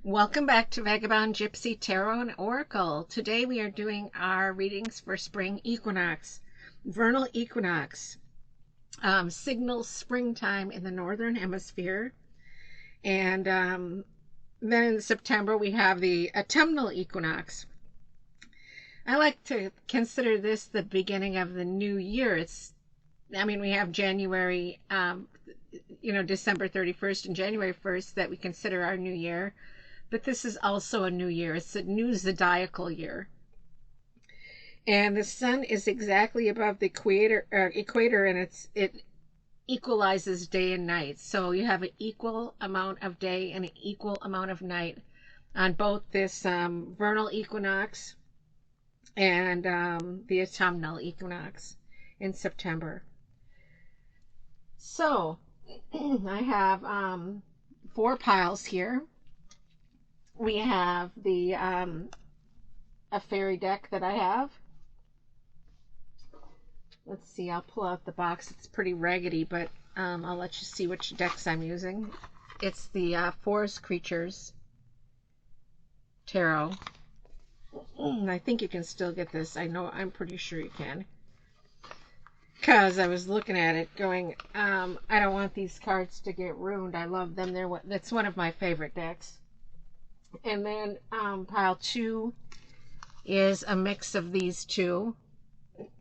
Welcome back to Vagabond, Gypsy, Tarot, and Oracle. Today we are doing our readings for spring equinox. Vernal equinox signals springtime in the northern hemisphere. And then in September we have the autumnal equinox. I like to consider this the beginning of the new year. We have January, December 31st and January 1st that we consider our new year. But this is also a new year. It's a new zodiacal year. And the sun is exactly above the equator, and it equalizes day and night. So you have an equal amount of day and an equal amount of night on both this vernal equinox and the autumnal equinox in September. So I have 4 piles here. We have the a fairy deck that I have. Let's see, I'll pull out the box. It's pretty raggedy, but I'll let you see which decks I'm using. It's the Forest Creatures Tarot. I think you can still get this. I'm pretty sure you can. Because I was looking at it going, I don't want these cards to get ruined. I love them. That's one of my favorite decks. And then pile 2 is a mix of these two,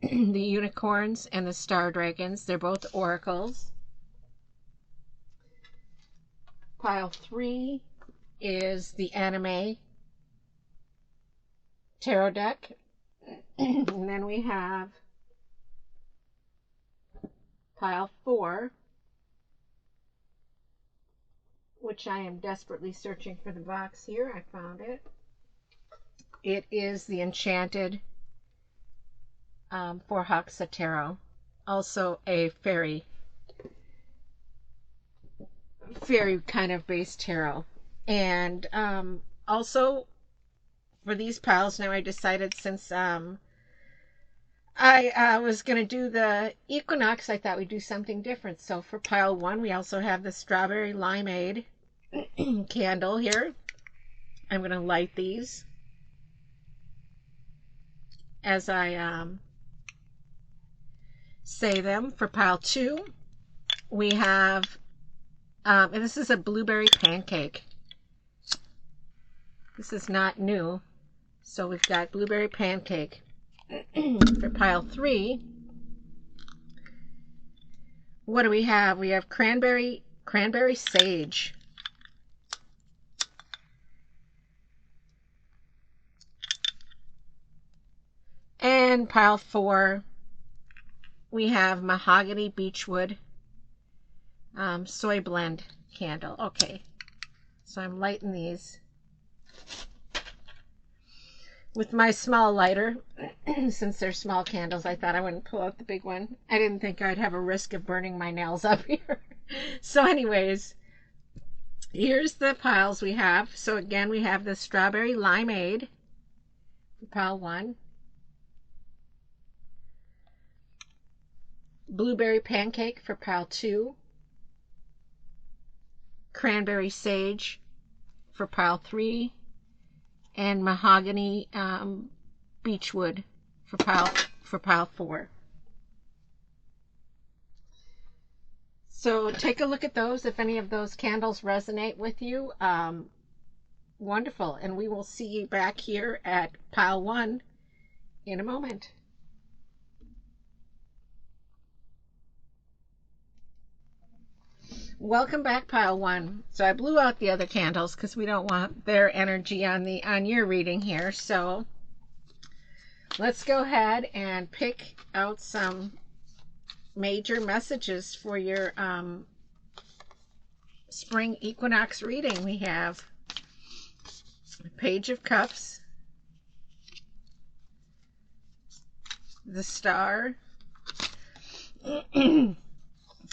the unicorns and the star dragons. They're both oracles. Pile 3 is the anime tarot deck. And then we have pile 4, which I am desperately searching for the box here. I found it. It is the Enchanted FORHAXA Tarot, also a fairy kind of based tarot. And also for these piles, now I decided since I was going to do the equinox, I thought we'd do something different. So for pile 1, we also have the strawberry limeade candle here. I'm going to light these as I say them. For pile 2, we have, and this is a blueberry pancake. This is not new. So we've got blueberry pancake. For pile 3, what do we have? We have cranberry sage. And pile 4, we have mahogany beechwood soy blend candle. Okay, so I'm lighting these with my small lighter. Since they're small candles, I thought I wouldn't pull out the big one. I didn't think I'd have a risk of burning my nails up here. So anyways, here's the piles we have. So again, we have the strawberry limeade for pile 1, blueberry pancake for pile 2, cranberry sage for pile 3, and mahogany beechwood for pile 4. So take a look at those. If any of those candles resonate with you, wonderful. And we will see you back here at pile 1 in a moment. Welcome back, pile 1. So I blew out the other candles because we don't want their energy on your reading here. So let's go ahead and pick out some major messages for your spring equinox reading. We have Page of Cups, the Star,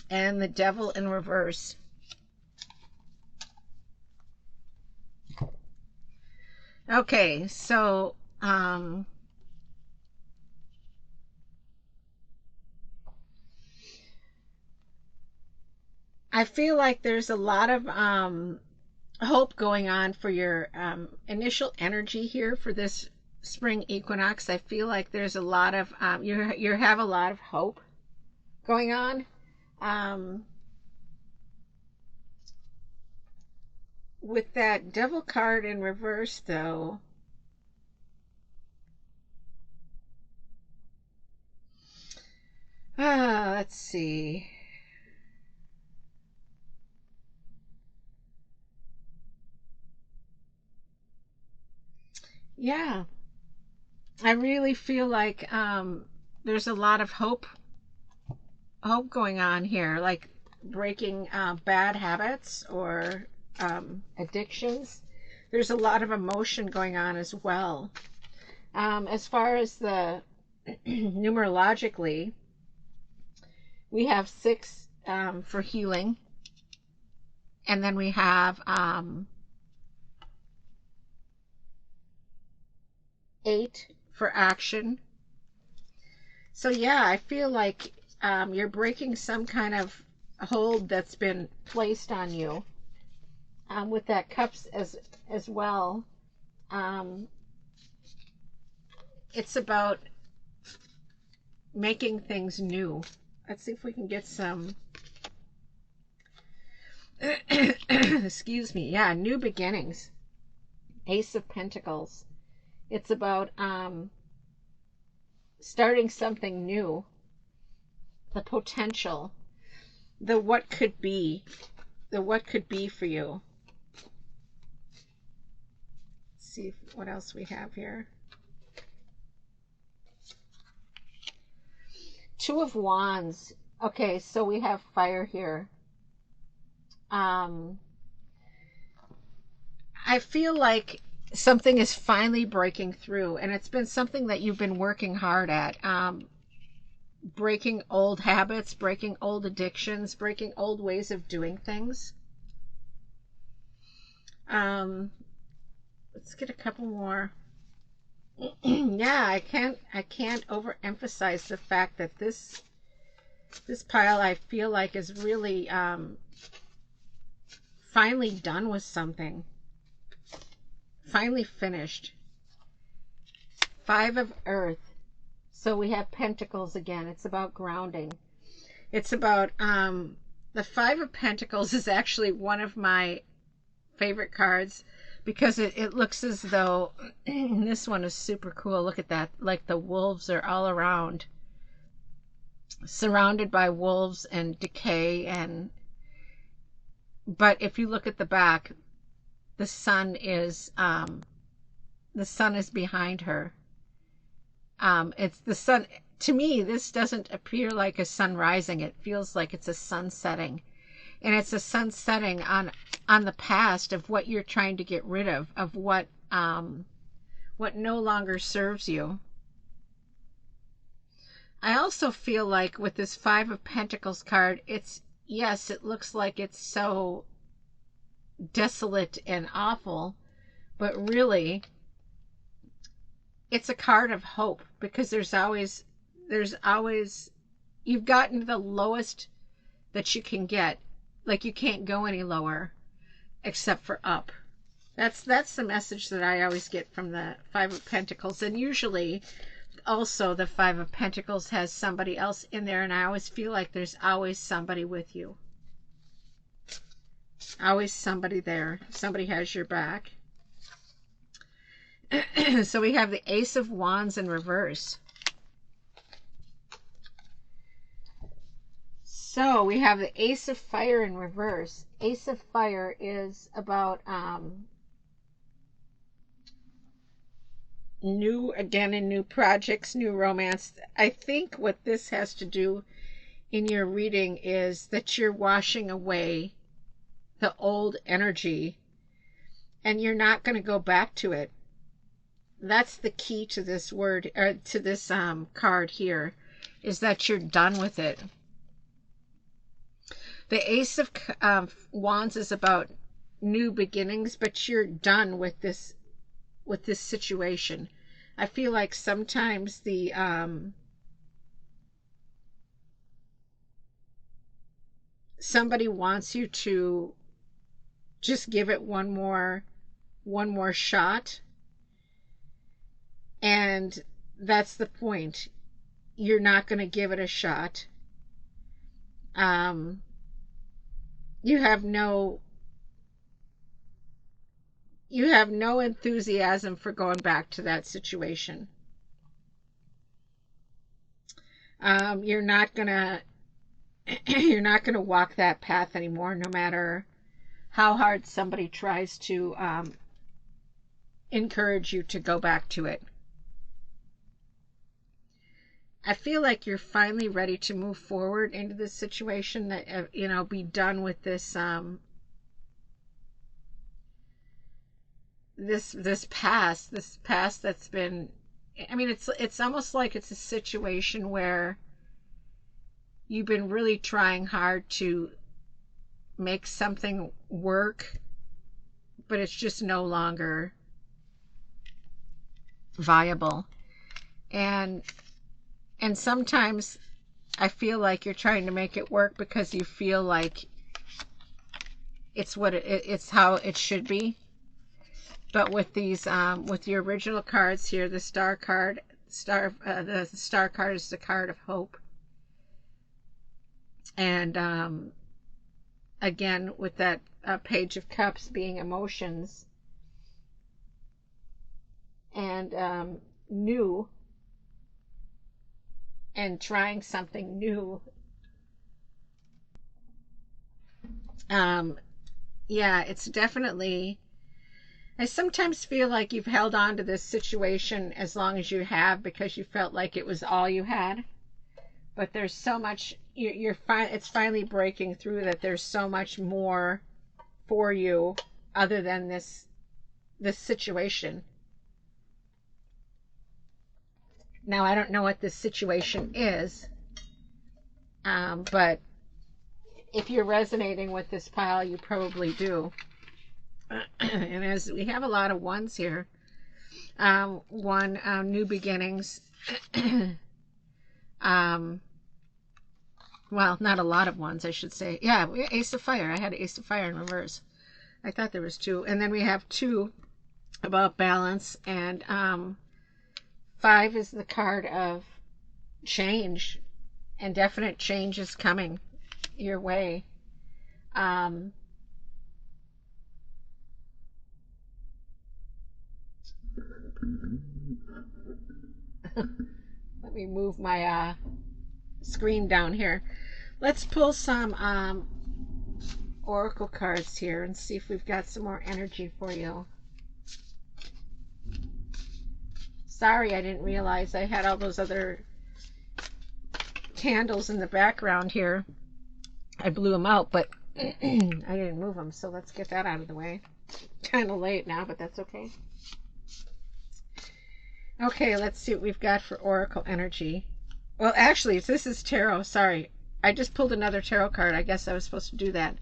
and the Devil in reverse. Okay, so I feel like there's a lot of hope going on for your initial energy here for this spring equinox. I feel like there's a lot of you have a lot of hope going on. Um, with that devil card in reverse, though, let's see. Yeah, I really feel like there's a lot of hope going on here, like breaking bad habits or addictions. There's a lot of emotion going on as well. As far as the numerologically, we have 6 for healing, and then we have 8 for action. So yeah, I feel like you're breaking some kind of hold that's been placed on you. With that cups as well. Um, it's about making things new. Let's see if we can get some excuse me. Yeah, new beginnings. Ace of Pentacles. It's about starting something new. The potential. The what could be. The what could be for you. Let's see what else we have here. 2 of Wands. Okay, so we have fire here. I feel like something is finally breaking through, and it's been something that you've been working hard at. Breaking old habits, breaking old addictions, breaking old ways of doing things. Let's get a couple more. Yeah, I can't overemphasize the fact that this pile, I feel like, is really finally done with something. Finally finished. 5 of Earth. So we have Pentacles again. It's about grounding. It's about the 5 of Pentacles is actually one of my favorite cards, because it looks as though this one is super cool. Look at that. Like the wolves are all around, surrounded by wolves and decay. And but if you look at the back, the sun is behind her. It's the sun. To me, this doesn't appear like a sun rising. It feels like it's a sun setting. And it's a sun setting on the past of what you're trying to get rid of what no longer serves you. I also feel like with this 5 of Pentacles card, it's, yes, it looks like it's so desolate and awful, but really it's a card of hope, because there's always you've gotten the lowest that you can get. Like, you can't go any lower except for up. That's the message that I always get from the 5 of Pentacles. And usually also the 5 of Pentacles has somebody else in there, and I always feel like there's always somebody with you. Always somebody there. Somebody has your back. So we have the Ace of Wands in reverse. So we have the Ace of Fire in reverse. Ace of Fire is about new projects, new romance. I think what this has to do in your reading is that you're washing away the old energy, and you're not going to go back to it. That's the key to this word, or to this card here, is that you're done with it. The Ace of Wands is about new beginnings, but you're done with this situation. I feel like sometimes the somebody wants you to just give it one more shot. And that's the point. You're not going to give it a shot. You have no enthusiasm for going back to that situation. You're not gonna walk that path anymore, no matter how hard somebody tries to encourage you to go back to it. I feel like you're finally ready to move forward into this situation, that be done with this this past that's been, I mean, it's almost like it's a situation where you've been really trying hard to make something work, but it's just no longer viable. And sometimes I feel like you're trying to make it work because you feel like it's it's how it should be. But with these, with your original cards here, the star card, the star card is the card of hope. And again, with that page of cups being emotions and new, and trying something new. Yeah, it's definitely, I sometimes feel like you've held on to this situation as long as you have because you felt like it was all you had. But there's so much, it's finally breaking through that there's so much more for you other than this situation. Now, I don't know what this situation is, but if you're resonating with this pile, you probably do. And as we have a lot of ones here, one, new beginnings. Well, not a lot of ones, I should say. Yeah, Ace of Fire. I had Ace of Fire in reverse. I thought there was two. And then we have two about balance. And 5 is the card of change. And definite change is coming your way. Let me move my screen down here. Let's pull some oracle cards here and see if we've got some more energy for you. Sorry, I didn't realize I had all those other candles in the background here. I blew them out, but I didn't move them, so let's get that out of the way. Kind of late now, but that's okay. Okay, let's see what we've got for oracle energy. Well, actually, this is tarot. Sorry, I just pulled another tarot card. I guess I was supposed to do that.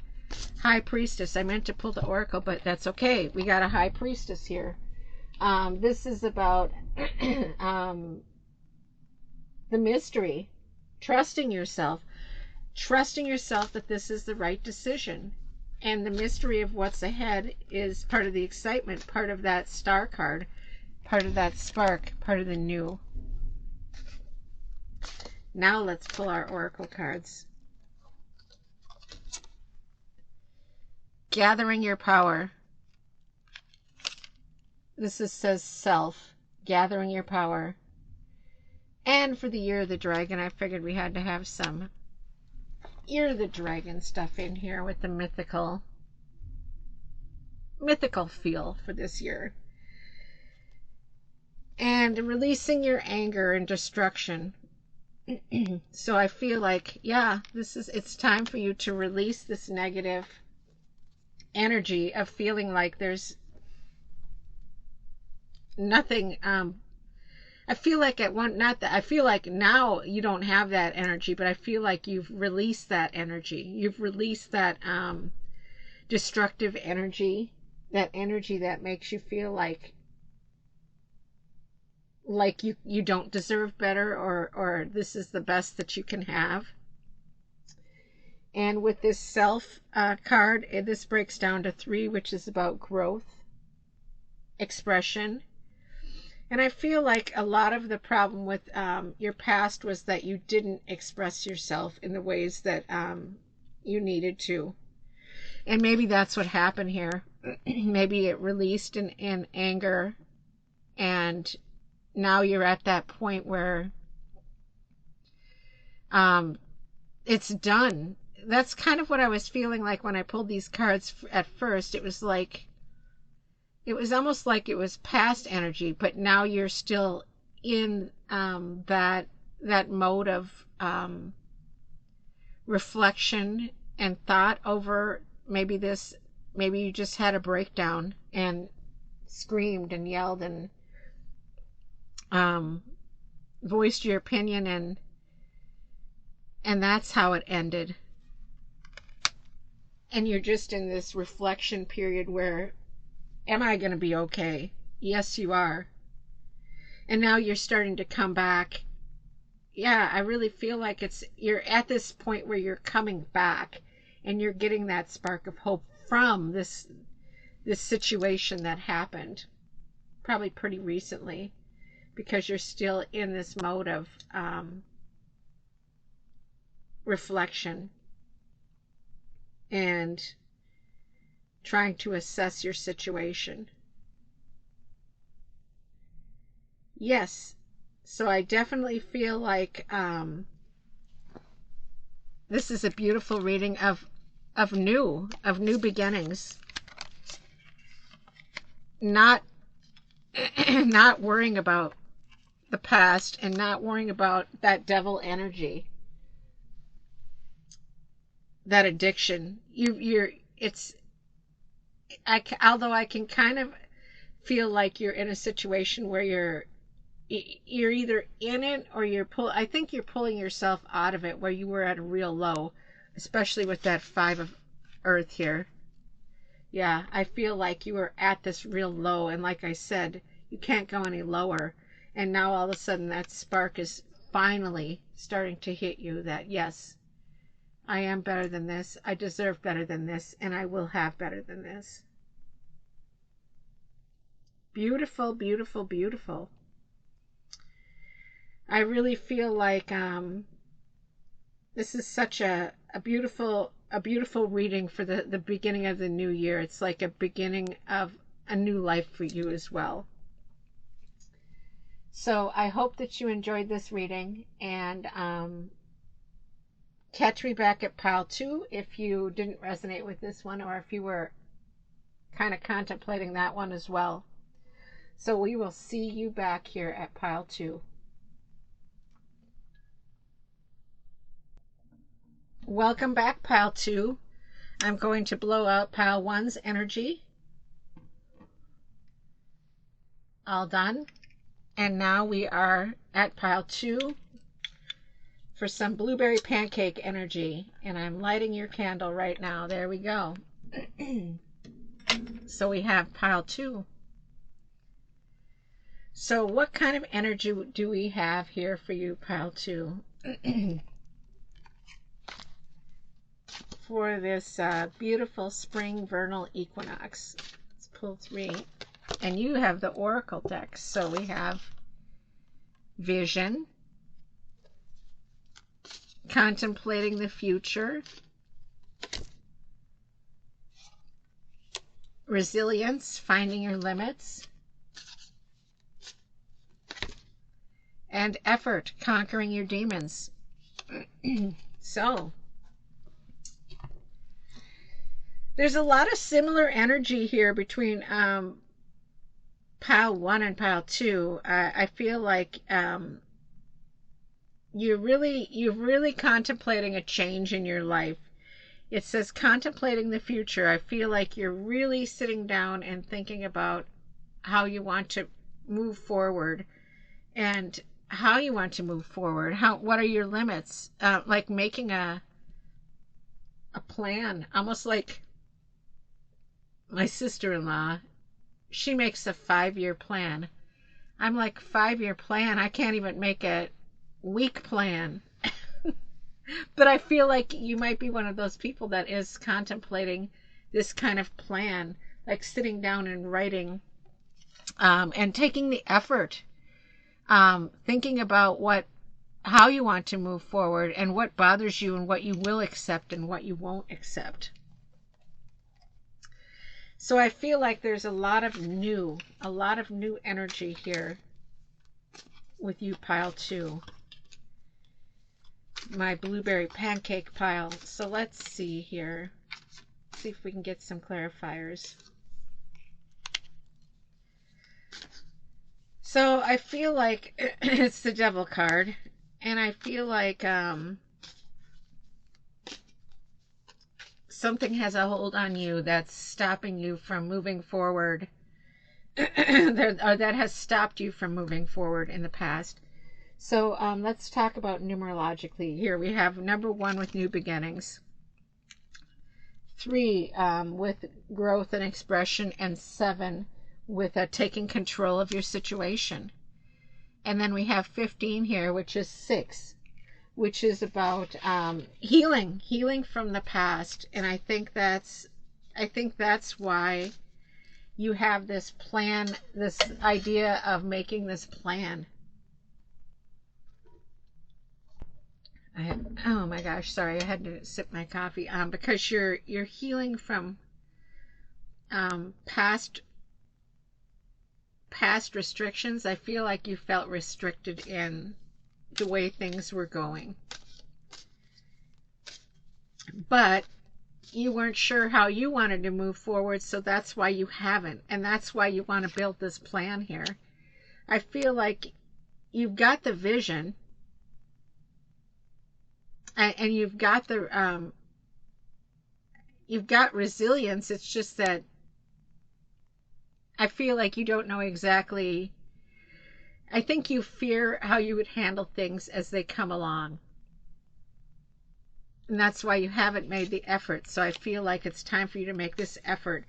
High Priestess. I meant to pull the oracle, but that's okay. We got a High Priestess here. This is about the mystery. Trusting yourself that this is the right decision. And the mystery of what's ahead is part of the excitement, part of that star card, part of that spark, part of the new. Now let's pull our oracle cards. Gathering your power. This says self, gathering your power. And for the Year of the Dragon, I figured we had to have some Year of the Dragon stuff in here with the mythical feel for this year. And releasing your anger and destruction. So I feel like, yeah, it's time for you to release this negative energy of feeling like there's nothing. I feel like I feel like now you don't have that energy, but I feel like you've released that energy. You've released that destructive energy, that energy that makes you feel like you don't deserve better, or this is the best that you can have. And with this self card, this breaks down to 3, which is about growth, expression. And I feel like a lot of the problem with your past was that you didn't express yourself in the ways that you needed to. And maybe that's what happened here. Maybe it released in anger, and now you're at that point where it's done. That's kind of what I was feeling like when I pulled these cards at first. It was almost like it was past energy, but now you're still in that mode of reflection and thought over maybe you just had a breakdown and screamed and yelled and voiced your opinion, and that's how it ended. And you're just in this reflection period where, am I going to be okay? Yes, you are. And now you're starting to come back. Yeah, I really feel like you're at this point where you're coming back and you're getting that spark of hope from this situation that happened probably pretty recently, because you're still in this mode of reflection and trying to assess your situation. Yes, so I definitely feel like this is a beautiful reading of new beginnings. Not worrying about the past and not worrying about that devil energy, that addiction. Although I can kind of feel like you're in a situation where you're either in it or I think you're pulling yourself out of it, where you were at a real low, especially with that 5 of Earth here. Yeah, I feel like you were at this real low, and like I said, you can't go any lower. And now all of a sudden that spark is finally starting to hit you that, yes, I am better than this, I deserve better than this, and I will have better than this. Beautiful, beautiful, beautiful. I really feel like this is such a beautiful reading for the beginning of the new year. It's like a beginning of a new life for you as well. So I hope that you enjoyed this reading, and catch me back at pile 2 if you didn't resonate with this one, or if you were kind of contemplating that one as well. So we will see you back here at pile 2. Welcome back, pile 2. I'm going to blow out pile 1's energy. All done. And now we are at pile 2 for some blueberry pancake energy. And I'm lighting your candle right now. There we go. So we have pile 2. So what kind of energy do we have here for you, pile 2? For this beautiful spring vernal equinox. Let's pull 3. And you have the oracle deck. So we have vision, contemplating the future, resilience, finding your limits, and effort, conquering your demons. So there's a lot of similar energy here between pile 1 and pile 2. I feel like you're really contemplating a change in your life. It says contemplating the future. I feel like you're really sitting down and thinking about how you want to move forward, and how you want to move forward. What are your limits? Like making a plan, almost like my sister-in-law. She makes a 5-year plan. I'm like, 5-year plan? I can't even make a week plan. But I feel like you might be one of those people that is contemplating this kind of plan, like sitting down and writing, and taking the effort, thinking about how you want to move forward and what bothers you and what you will accept and what you won't accept. So I feel like there's a lot of new energy here with you, pile 2. My blueberry pancake pile. So let's see here. See if we can get some clarifiers. So I feel like it's the Devil card, and I feel like something has a hold on you that's stopping you from moving forward, or that has stopped you from moving forward in the past. So let's talk about numerologically. Here we have number 1 with new beginnings, 3 with growth and expression, and 7 with taking control of your situation. And then we have 15 here, which is 6, which is about healing from the past. And I think that's why you have this plan, this idea of making this plan. Oh my gosh, sorry, I had to sip my coffee. Because you're healing from past restrictions. I feel like you felt restricted in the way things were going, but you weren't sure how you wanted to move forward, so that's why you haven't, and that's why you want to build this plan here. I feel like you've got the vision, and you've got the you've got resilience. It's just that I feel like you don't know exactly. I think you fear how you would handle things as they come along, and that's why you haven't made the effort. So I feel like it's time for you to make this effort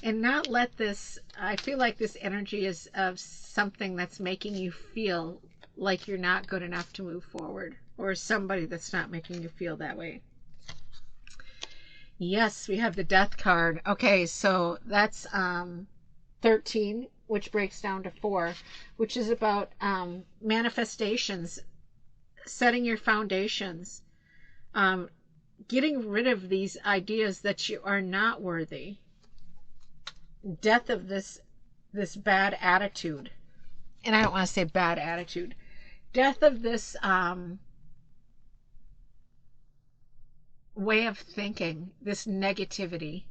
and not let this, I feel like this energy is of something that's making you feel like you're not good enough to move forward, or somebody that's not making you feel that way. Yes, we have the Death card. Okay, so that's 13, which breaks down to 4, which is about manifestations, setting your foundations, getting rid of these ideas that you are not worthy, death of this bad attitude. And I don't want to say bad attitude, death of this way of thinking, this negativity.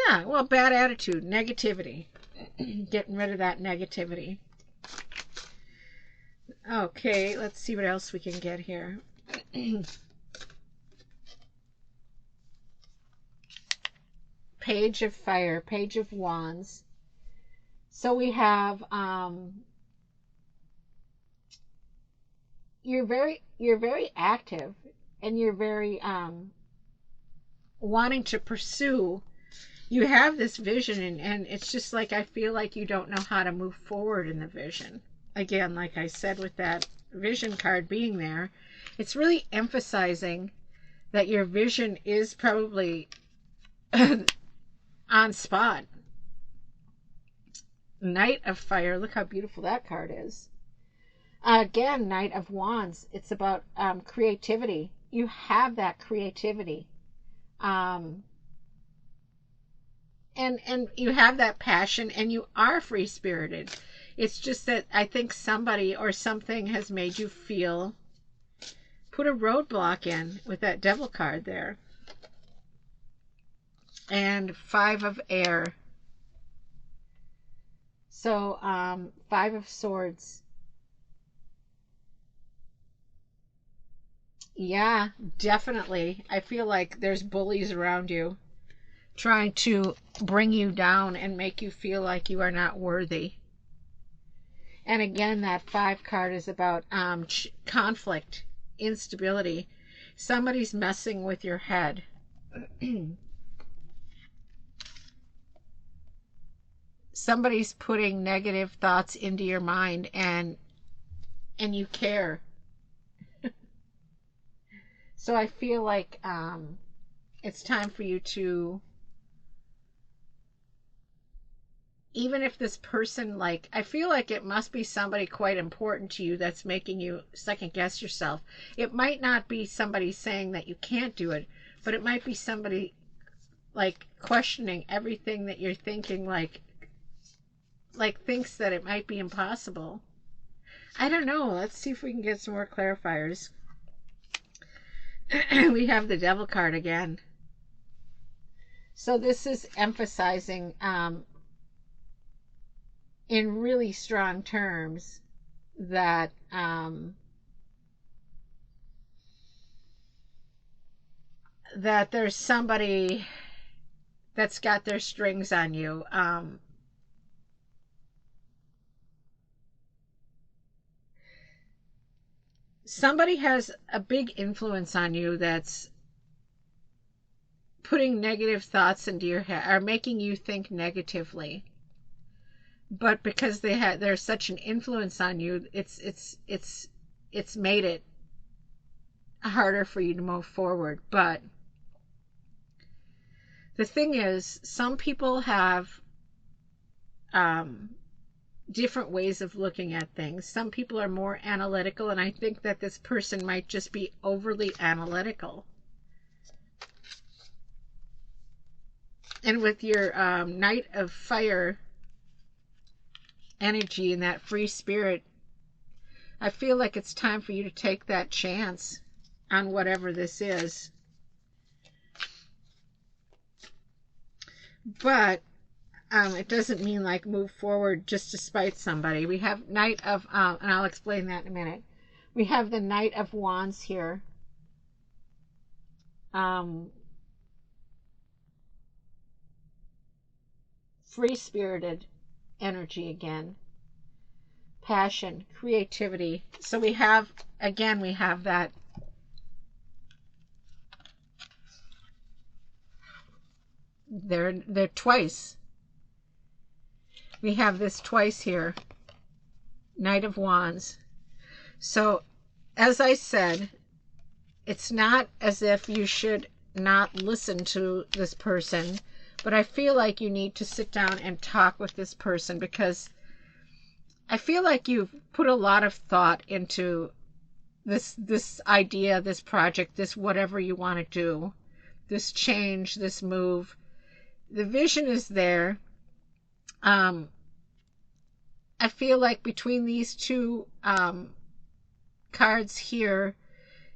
Yeah, well, bad attitude, negativity. Getting rid of that negativity. Okay, let's see what else we can get here. Page of Fire, Page of Wands. So we have you're very active, and you're very wanting to pursue. You have this vision, and it's just like, I feel like you don't know how to move forward in the vision. Again, like I said, with that vision card being there, it's really emphasizing that your vision is probably on spot. Knight of Fire, look how beautiful that card is. Again, Knight of Wands, it's about creativity. You have that creativity. And you have that passion, and you are free-spirited. It's just that I think somebody or something has made you feel, put a roadblock in with that Devil card there. And 5 of Air. So 5 of Swords. Yeah, definitely. I feel like there's bullies around you trying to bring you down and make you feel like you are not worthy. And again, that 5 card is about conflict, instability. Somebody's messing with your head. Somebody's putting negative thoughts into your mind, and you care. So I feel like it's time for you to, even if this person, like, I feel like it must be somebody quite important to you that's making you second guess yourself. It might not be somebody saying that you can't do it, but it might be somebody like questioning everything that you're thinking, like thinks that it might be impossible. I don't know. Let's see if we can get some more clarifiers. We have the Devil card again. So this is emphasizing in really strong terms that that there's somebody that's got their strings on you. Somebody has a big influence on you that's putting negative thoughts into your head, or making you think negatively. But because there's such an influence on you, it's made it harder for you to move forward. But the thing is, some people have different ways of looking at things. Some people are more analytical, and I think that this person might just be overly analytical. And with your Knight of Fire energy and that free spirit, I feel like it's time for you to take that chance on whatever this is. But it doesn't mean like move forward just to spite somebody. We have Knight of, and I'll explain that in a minute. We have the Knight of Wands here. Free-spirited energy again. Passion, creativity. So we have, again, we have that they're twice. We have this twice here. Knight of Wands. So, as I said, it's not as if you should not listen to this person, but I feel like you need to sit down and talk with this person, because I feel like you've put a lot of thought into this idea, this project, this whatever you want to do, this change, this move. The vision is there. I feel like between these two cards here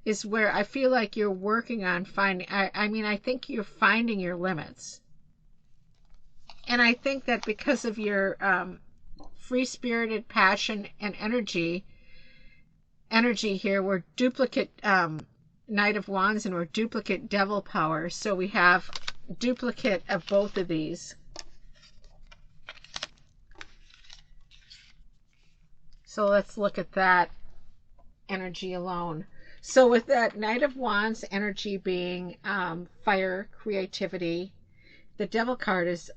is where I feel like you're working on finding, I think you're finding your limits. And I think that because of your free-spirited passion and energy here, we're duplicate Knight of Wands and we're duplicate Devil power. So we have duplicate of both of these. So let's look at that energy alone. So with that Knight of Wands energy being fire, creativity, the Devil card is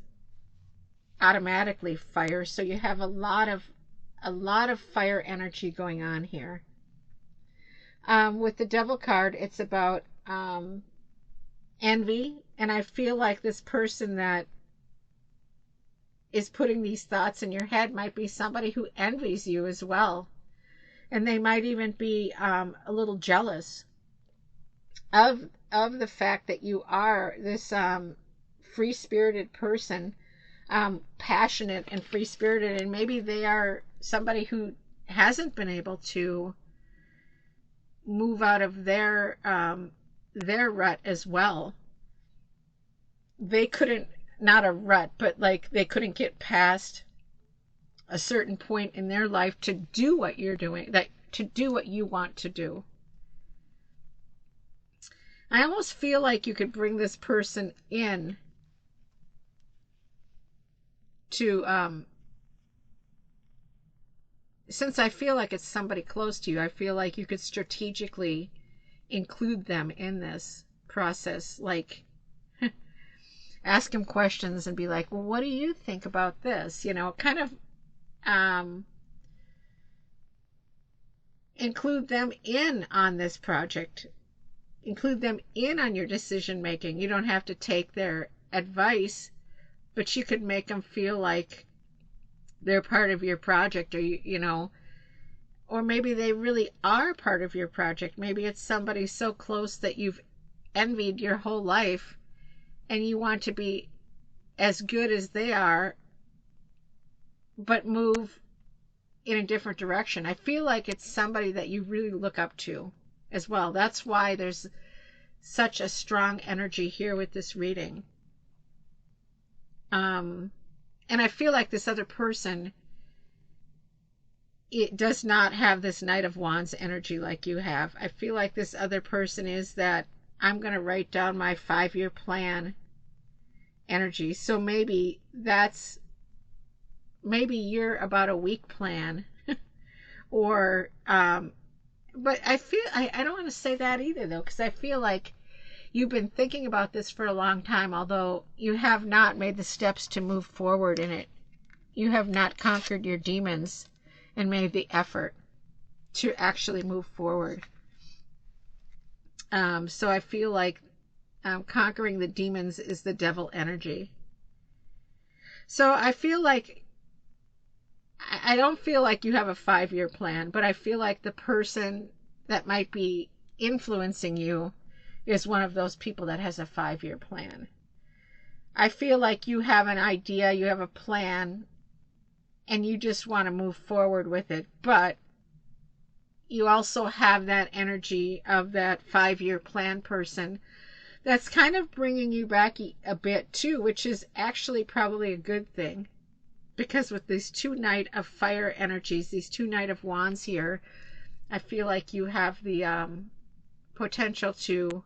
automatically fire. So you have a lot of fire energy going on here. With the Devil card, it's about envy, and I feel like this person that is putting these thoughts in your head might be somebody who envies you as well, and they might even be a little jealous of the fact that you are this free-spirited person, passionate and free-spirited, and maybe they are somebody who hasn't been able to move out of their rut as well. They couldn't, not a rut, but like they couldn't get past a certain point in their life to do what you're doing, to do what you want to do. I almost feel like you could bring this person in to since I feel like it's somebody close to you, I feel like you could strategically include them in this process, like ask them questions and be like, well, what do you think about this? You know, kind of include them in on this project include them in on your decision making. You don't have to take their advice, but you could make them feel like they're part of your project, or you know, or maybe they really are part of your project. Maybe it's somebody so close that you've envied your whole life and you want to be as good as they are, but move in a different direction. I feel like it's somebody that you really look up to as well. That's why there's such a strong energy here with this reading. And I feel like this other person, it does not have this Knight of Wands energy like you have. I feel like this other person is that I'm going to write down my 5-year plan energy. So maybe you're about a week plan or but I feel I don't want to say that either though, because I feel like you've been thinking about this for a long time, although you have not made the steps to move forward in it. You have not conquered your demons and made the effort to actually move forward. So I feel like conquering the demons is the devil energy. So I feel like I don't feel like you have a 5-year plan, but I feel like the person that might be influencing you is one of those people that has a 5-year plan. I feel like you have an idea, you have a plan, and you just want to move forward with it, but you also have that energy of that 5-year plan person that's kind of bringing you back a bit too, which is actually probably a good thing, because with these 2 Knight of Fire energies, these 2 Knight of Wands here, I feel like you have the potential to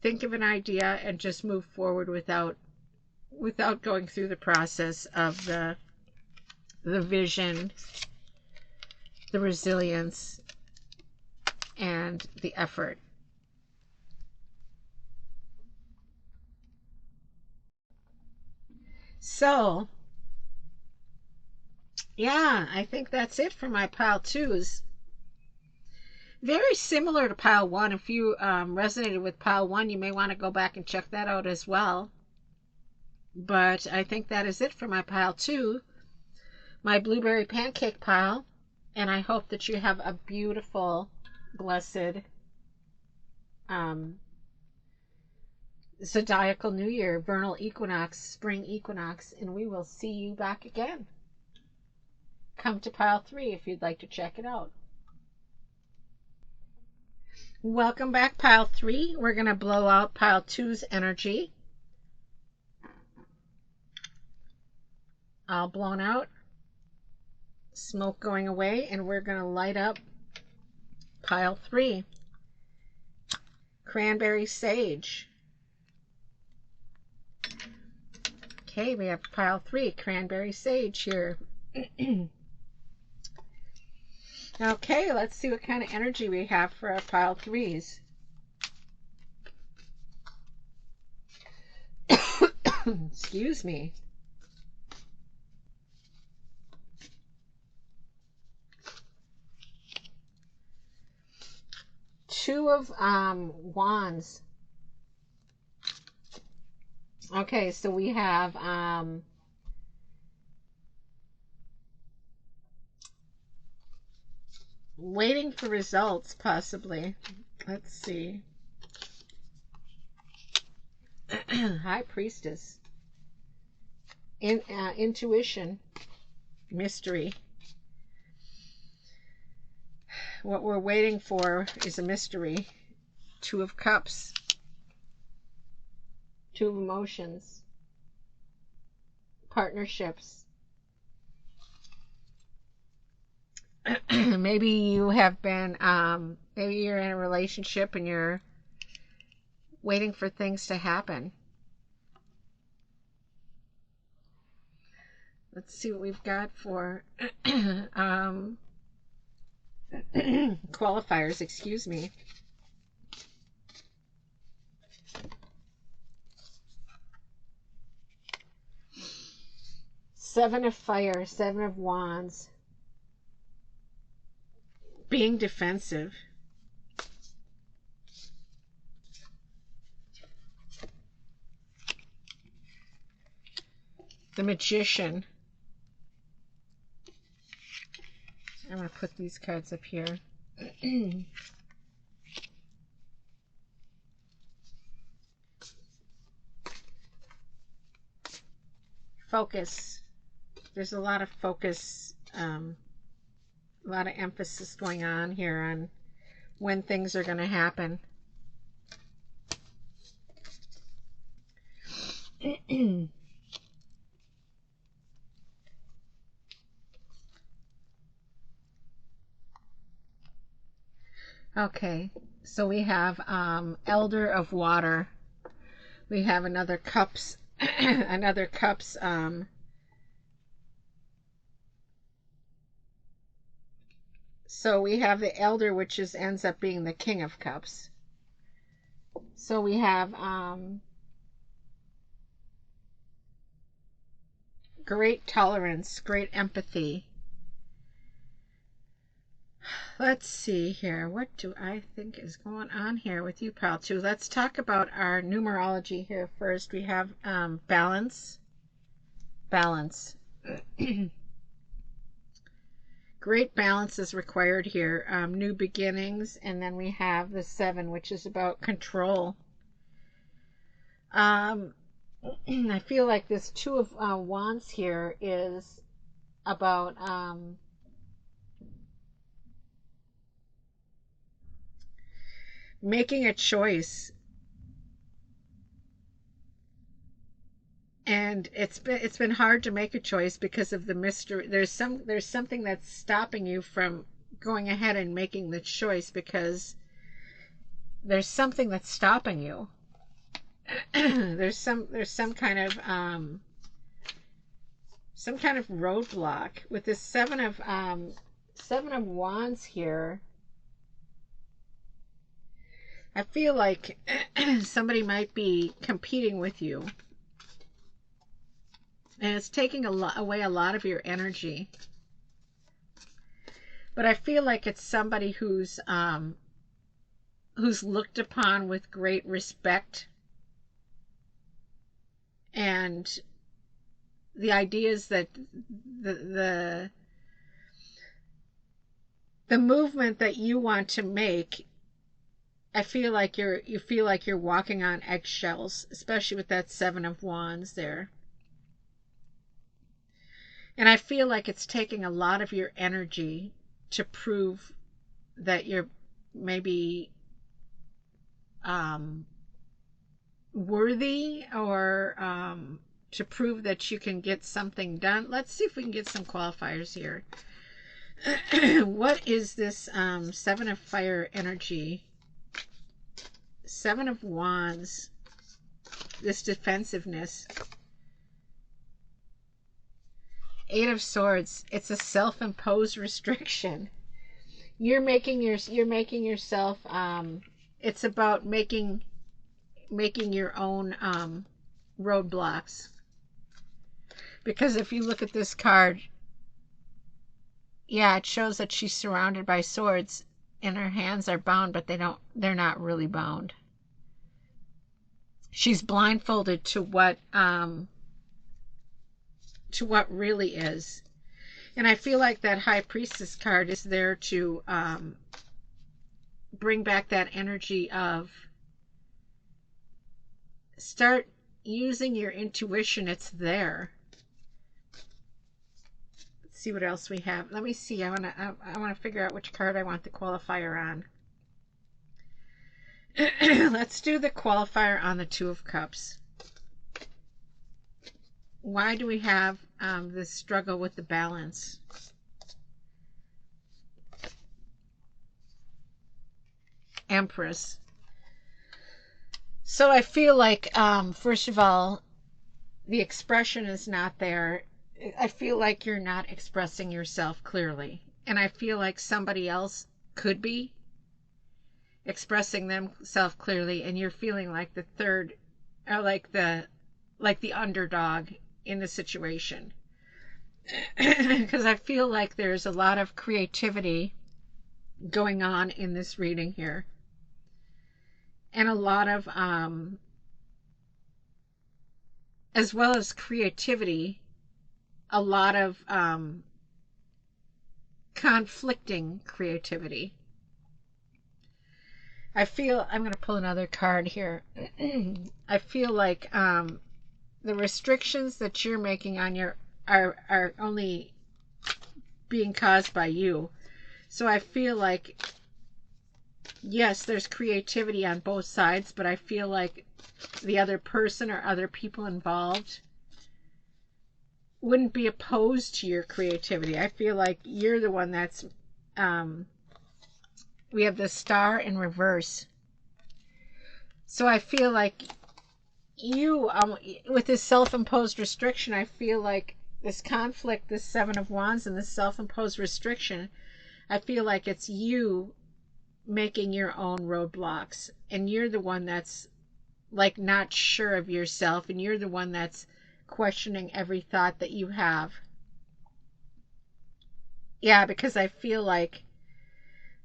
think of an idea and just move forward without going through the process of the vision, the resilience, and the effort. So, yeah, I think that's it for my pile 2s. Very similar to pile 1. If you resonated with pile 1, you may want to go back and check that out as well. But I think that is it for my pile 2, my blueberry pancake pile. And I hope that you have a beautiful, blessed zodiacal new year, vernal equinox, spring equinox, and we will see you back again. Come to pile 3 if you'd like to check it out. Welcome back, pile 3. We're going to blow out pile 2's energy. All blown out. Smoke going away, and we're going to light up pile 3. Cranberry sage. Okay, we have pile 3, cranberry sage here. Okay, let's see what kind of energy we have for our pile 3s. Excuse me. Two of Wands. Okay, so we have waiting for results, possibly. Let's see. High Priestess. Intuition. Mystery. What we're waiting for is a mystery. 2 of Cups. 2 of Emotions. Partnerships. Maybe you have been, maybe you're in a relationship and you're waiting for things to happen. Let's see what we've got for qualifiers, excuse me. Seven of Fire, 7 of Wands. Being defensive. the Magician. I'm going to put these cards up here. Focus. There's a lot of focus, a lot of emphasis going on here on when things are going to happen. Okay, so we have Elder of Water. We have another Cups, another Cups. So we have the Elder, which ends up being the King of Cups. So we have great tolerance, great empathy. Let's see here. What do I think is going on here with you, pal, too? Let's talk about our numerology here first. We have balance. Balance. Great balance is required here. New beginnings. And then we have the 7, which is about control. I feel like this 2 of Wands here is about making a choice, and it's been hard to make a choice because of the mystery. There's something that's stopping you from going ahead and making the choice because there's something that's stopping you. there's some kind of roadblock with this 7 of Wands here. I feel like somebody might be competing with you, and it's taking away a lot of your energy. But I feel like it's somebody who's looked upon with great respect, and the idea is that the movement that you want to make, I feel like you feel like you're walking on eggshells, especially with that 7 of Wands there. And I feel like it's taking a lot of your energy to prove that you're maybe worthy, or to prove that you can get something done. Let's see if we can get some qualifiers here. What is this 7 of Fire energy? 7 of Wands, this defensiveness. 8 of Swords, it's a self-imposed restriction. You're making yourself, it's about making your own roadblocks. Because if you look at this card, yeah, it shows that she's surrounded by swords and her hands are bound, but they're not really bound. She's blindfolded to what really is. And I feel like that High Priestess card is there to bring back that energy of start using your intuition. It's there. Let's see what else we have. Let me see. I want to figure out which card I want the qualifier on. Let's do the qualifier on the 2 of Cups. Why do we have this struggle with the balance? Empress. So I feel like, first of all, the expression is not there. I feel like you're not expressing yourself clearly. And I feel like somebody else could be expressing themselves clearly, and you're feeling like the third, or like the underdog in the situation. Because I feel like there's a lot of creativity going on in this reading here, and a lot of as well as creativity, a lot of conflicting creativity. I feel, I'm going to pull another card here. I feel like the restrictions that you're making on your are only being caused by you. So I feel like, yes, there's creativity on both sides, but I feel like the other person or other people involved wouldn't be opposed to your creativity. I feel like you're the one that's we have the Star in reverse. So I feel like you, with this self-imposed restriction, I feel like this conflict, this Seven of Wands and this self-imposed restriction, I feel like it's you making your own roadblocks, and you're the one that's like not sure of yourself, and you're the one that's questioning every thought that you have. Yeah, because I feel like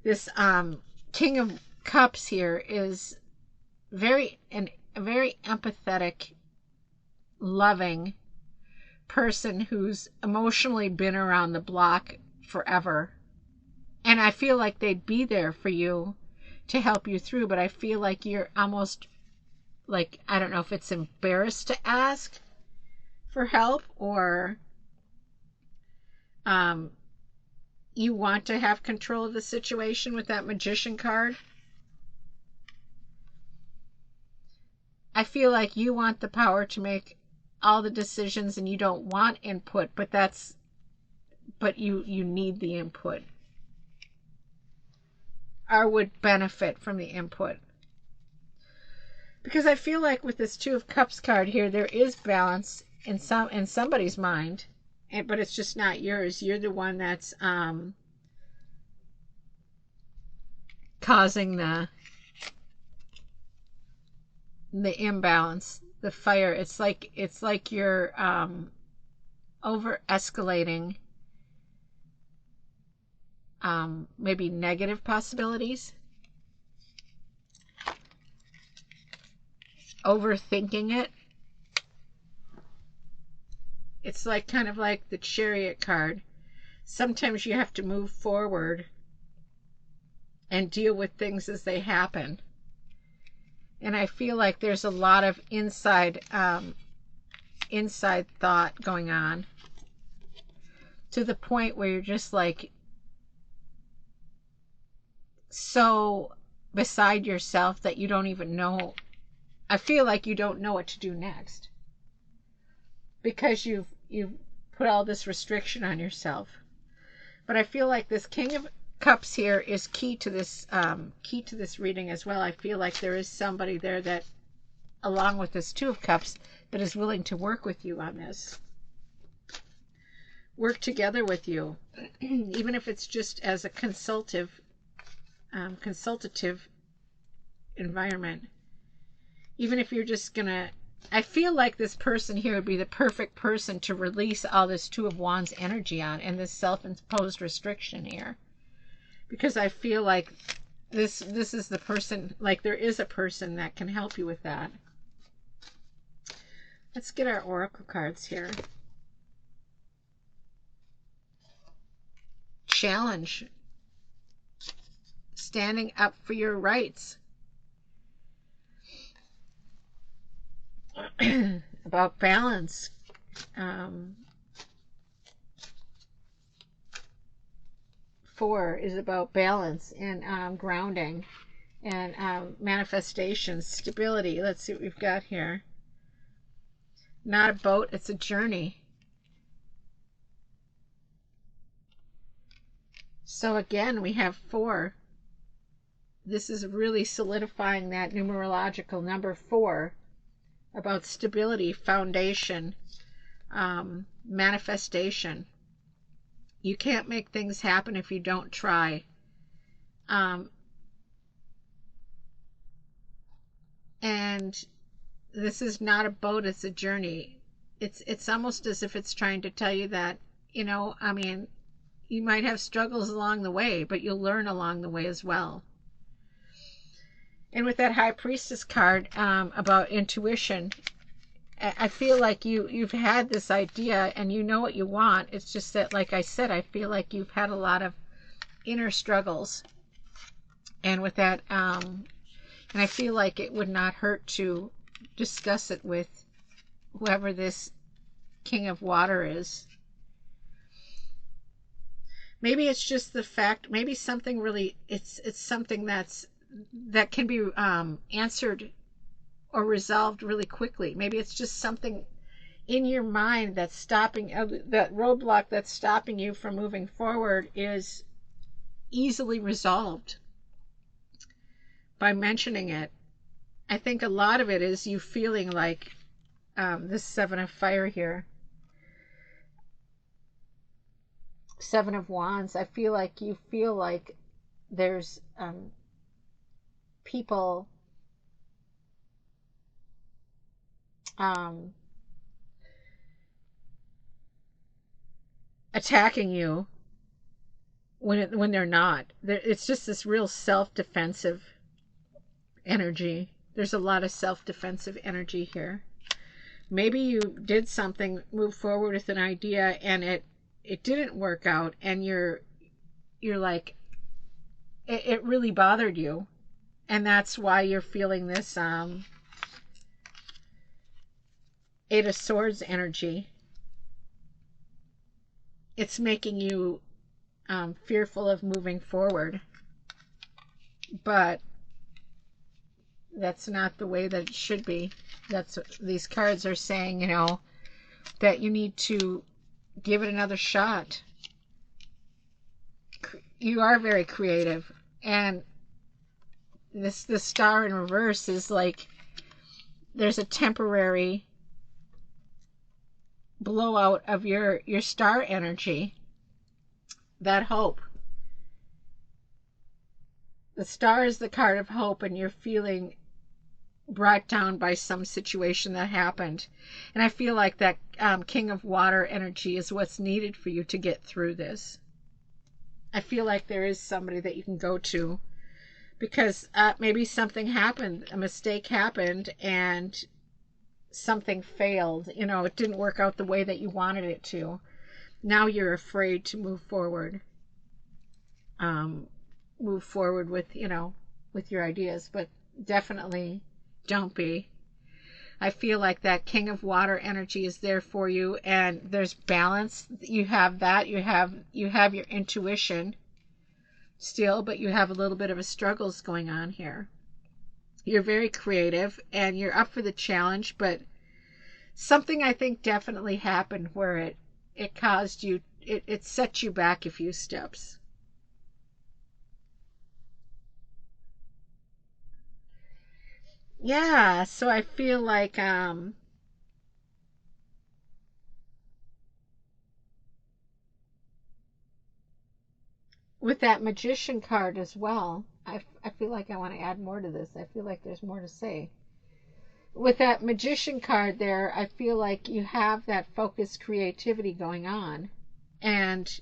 this King of Cups here is a very empathetic, loving person who's emotionally been around the block forever. And I feel like they'd be there for you to help you through, but I feel like you're almost like, I don't know if it's embarrassed to ask for help, or you want to have control of the situation with that Magician card. I feel like you want the power to make all the decisions and you don't want input, but you need the input, or would benefit from the input. Because I feel like with this Two of Cups card here, there is balance in somebody's mind, but it's just not yours. You're the one that's causing the imbalance, the fire. It's like you're over escalating maybe negative possibilities, overthinking it. It's like kind of like the Chariot card. Sometimes you have to move forward and deal with things as they happen. And I feel like there's a lot of inside thought going on, to the point where you're just like so beside yourself that you don't even know. I feel like you don't know what to do next, because you've put all this restriction on yourself. But I feel like this King of Cups here is key to this reading as well. I feel like there is somebody there that, along with this Two of Cups, that is willing to work with you on this, work together with you, even if it's just as a consultative environment. Even if you're just gonna, I feel like this person here would be the perfect person to release all this Two of Wands energy on, and this self-imposed restriction here. Because I feel like this is the person, like there is a person that can help you with that. Let's get our oracle cards here. Challenge. Standing up for your rights. About balance. Four is about balance and grounding and manifestation, stability. Let's see what we've got here. Not a boat, it's a journey. So again, we have 4. This is really solidifying that numerological number 4 about stability, foundation, manifestation. You can't make things happen if you don't try. And this is not a boat, it's a journey. It's almost as if it's trying to tell you that, you know, I mean, you might have struggles along the way, but you'll learn along the way as well. And with that High Priestess card about intuition, I feel like you've had this idea and you know what you want. It's just that, like I said, I feel like you've had a lot of inner struggles. And with that, and I feel like it would not hurt to discuss it with whoever this King of Water is. Maybe it's just the fact, maybe something really, it's something that can be answered or resolved really quickly. Maybe it's just something in your mind that's stopping, that roadblock that's stopping you from moving forward is easily resolved by mentioning it. I think a lot of it is you feeling like this Seven of Fire here. Seven of Wands. I feel like you feel like there's people attacking you when they're not. It's just this real self-defensive energy. There's a lot of self-defensive energy here. Maybe you did something, move forward with an idea, and it didn't work out, and you're like, it really bothered you, and that's why you're feeling this Eight of Swords energy. It's making you fearful of moving forward, but that's not the way that it should be. That's what these cards are saying, you know, that you need to give it another shot. You are very creative, and the Star in reverse is like there's a temporary blowout of your star energy, that hope. The Star is the card of hope, and you're feeling brought down by some situation that happened, and I feel like that King of Water energy is what's needed for you to get through this. I feel like there is somebody that you can go to, because maybe something happened, a mistake happened, and something failed. You know, it didn't work out the way that you wanted it to. Now you're afraid to move forward. Move forward with, you know, with your ideas, but definitely don't be. I feel like that King of Water energy is there for you, and there's balance. You have that. You have your intuition still, but you have a little bit of a struggles going on here. You're very creative, and you're up for the challenge, but something I think definitely happened where it caused you, it set you back a few steps. Yeah, so I feel like with that Magician card as well, I feel like I want to add more to this. I feel like there's more to say. With that Magician card there, I feel like you have that focused creativity going on, and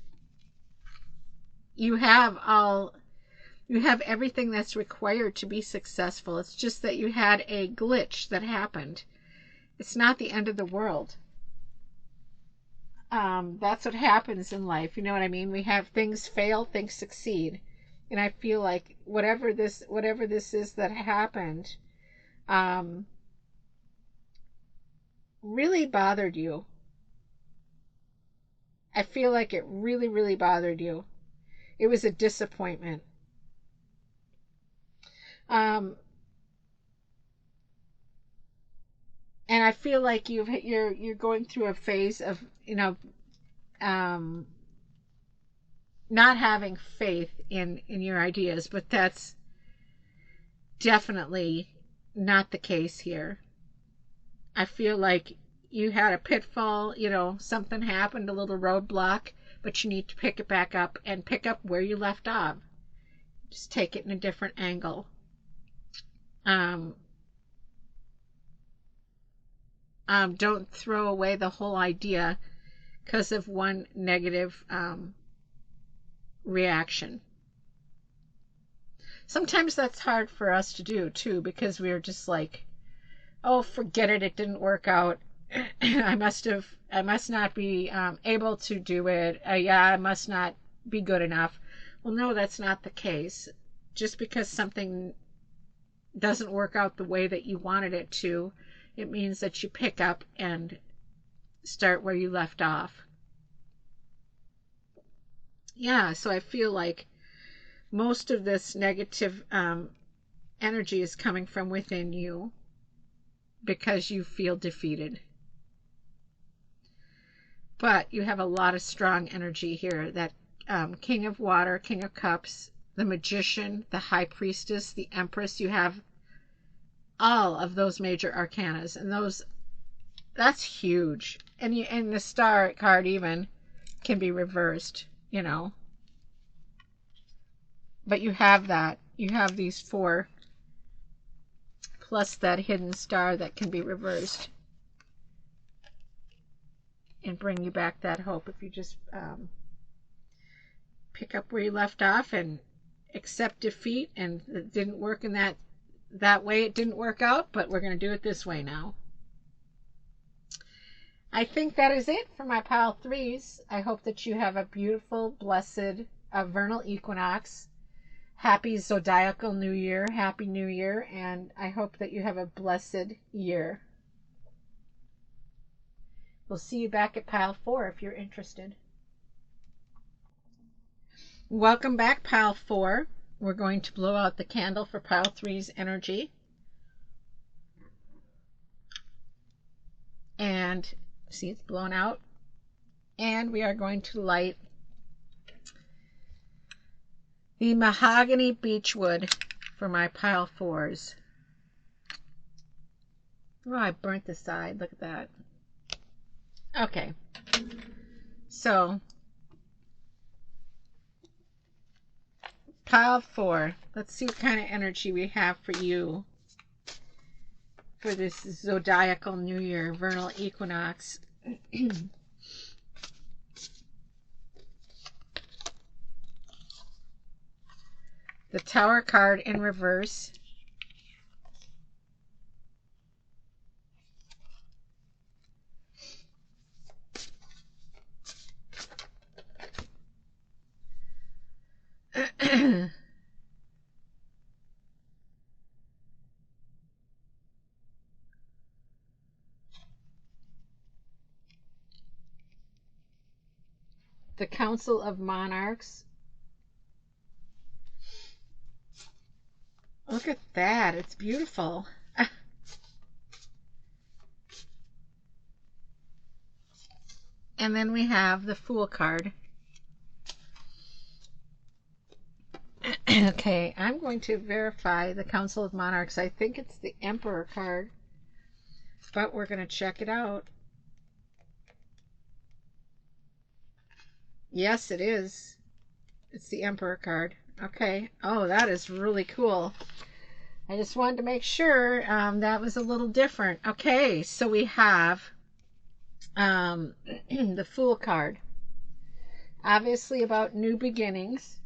you have everything that's required to be successful. It's just that you had a glitch that happened. It's not the end of the world. That's what happens in life. You know what I mean? We have things fail, things succeed. And I feel like whatever this is that happened, really bothered you. I feel like it really, really bothered you. It was a disappointment. And I feel like you're going through a phase of, you know, not having faith in your ideas, but that's definitely not the case here. I feel like you had a pitfall, you know, something happened, a little roadblock, but you need to pick it back up and pick up where you left off. Just take it in a different angle. Don't throw away the whole idea because of one negative reaction. Sometimes that's hard for us to do too, because we're just like, oh, forget it, it didn't work out. I must not be able to do it. Yeah, I must not be good enough. Well, no, that's not the case. Just because something doesn't work out the way that you wanted it to, it means that you pick up and start where you left off. Yeah, so I feel like most of this negative energy is coming from within you because you feel defeated. But you have a lot of strong energy here. That King of Water, King of Cups, the Magician, the High Priestess, the Empress. You have all of those major arcanas, and that's huge. And the Star card even can be reversed, you know. But you have that. You have these four plus that hidden star that can be reversed and bring you back that hope if you just pick up where you left off and accept defeat. And it didn't work in that way. It didn't work out, but we're going to do it this way now. I think that is it for my pile threes. I hope that you have a beautiful, blessed vernal equinox. Happy zodiacal new year. Happy New Year. And I hope that you have a blessed year. We'll see you back at pile 4 if you're interested. Welcome back, pile 4. We're going to blow out the candle for pile 3's energy. And see, it's blown out. And we are going to light the mahogany beechwood for my pile 4s. Oh, I burnt the side. Look at that. Okay. So, pile 4. Let's see what kind of energy we have for you for this zodiacal new year, vernal equinox. The Tower card in reverse. The Council of Monarchs. Look at that. It's beautiful. And then we have the Fool card. Okay, I'm going to verify the Council of Monarchs. I think it's the Emperor card, but we're going to check it out. Yes, it is. It's the Emperor card. Okay. Oh, that is really cool. I just wanted to make sure that was a little different. Okay, so we have the Fool card. Obviously about new beginnings,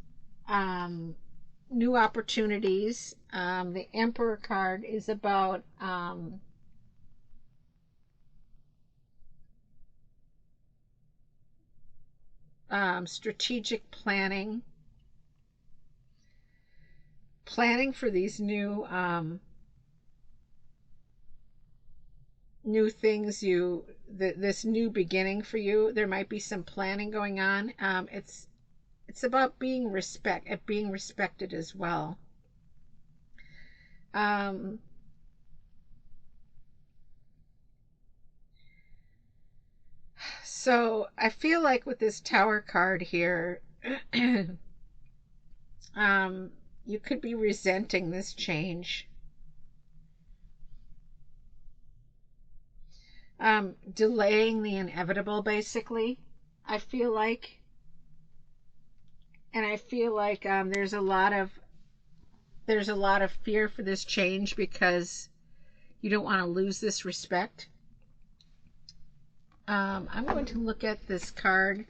new opportunities. The Emperor card is about strategic planning. Planning for these new things, this new beginning for you. There might be some planning going on. It's about being respected as well. So I feel like with this Tower card here, you could be resenting this change. Delaying the inevitable, basically, I feel like. And I feel like there's a lot of fear for this change because you don't want to lose this respect. I'm going to look at this card,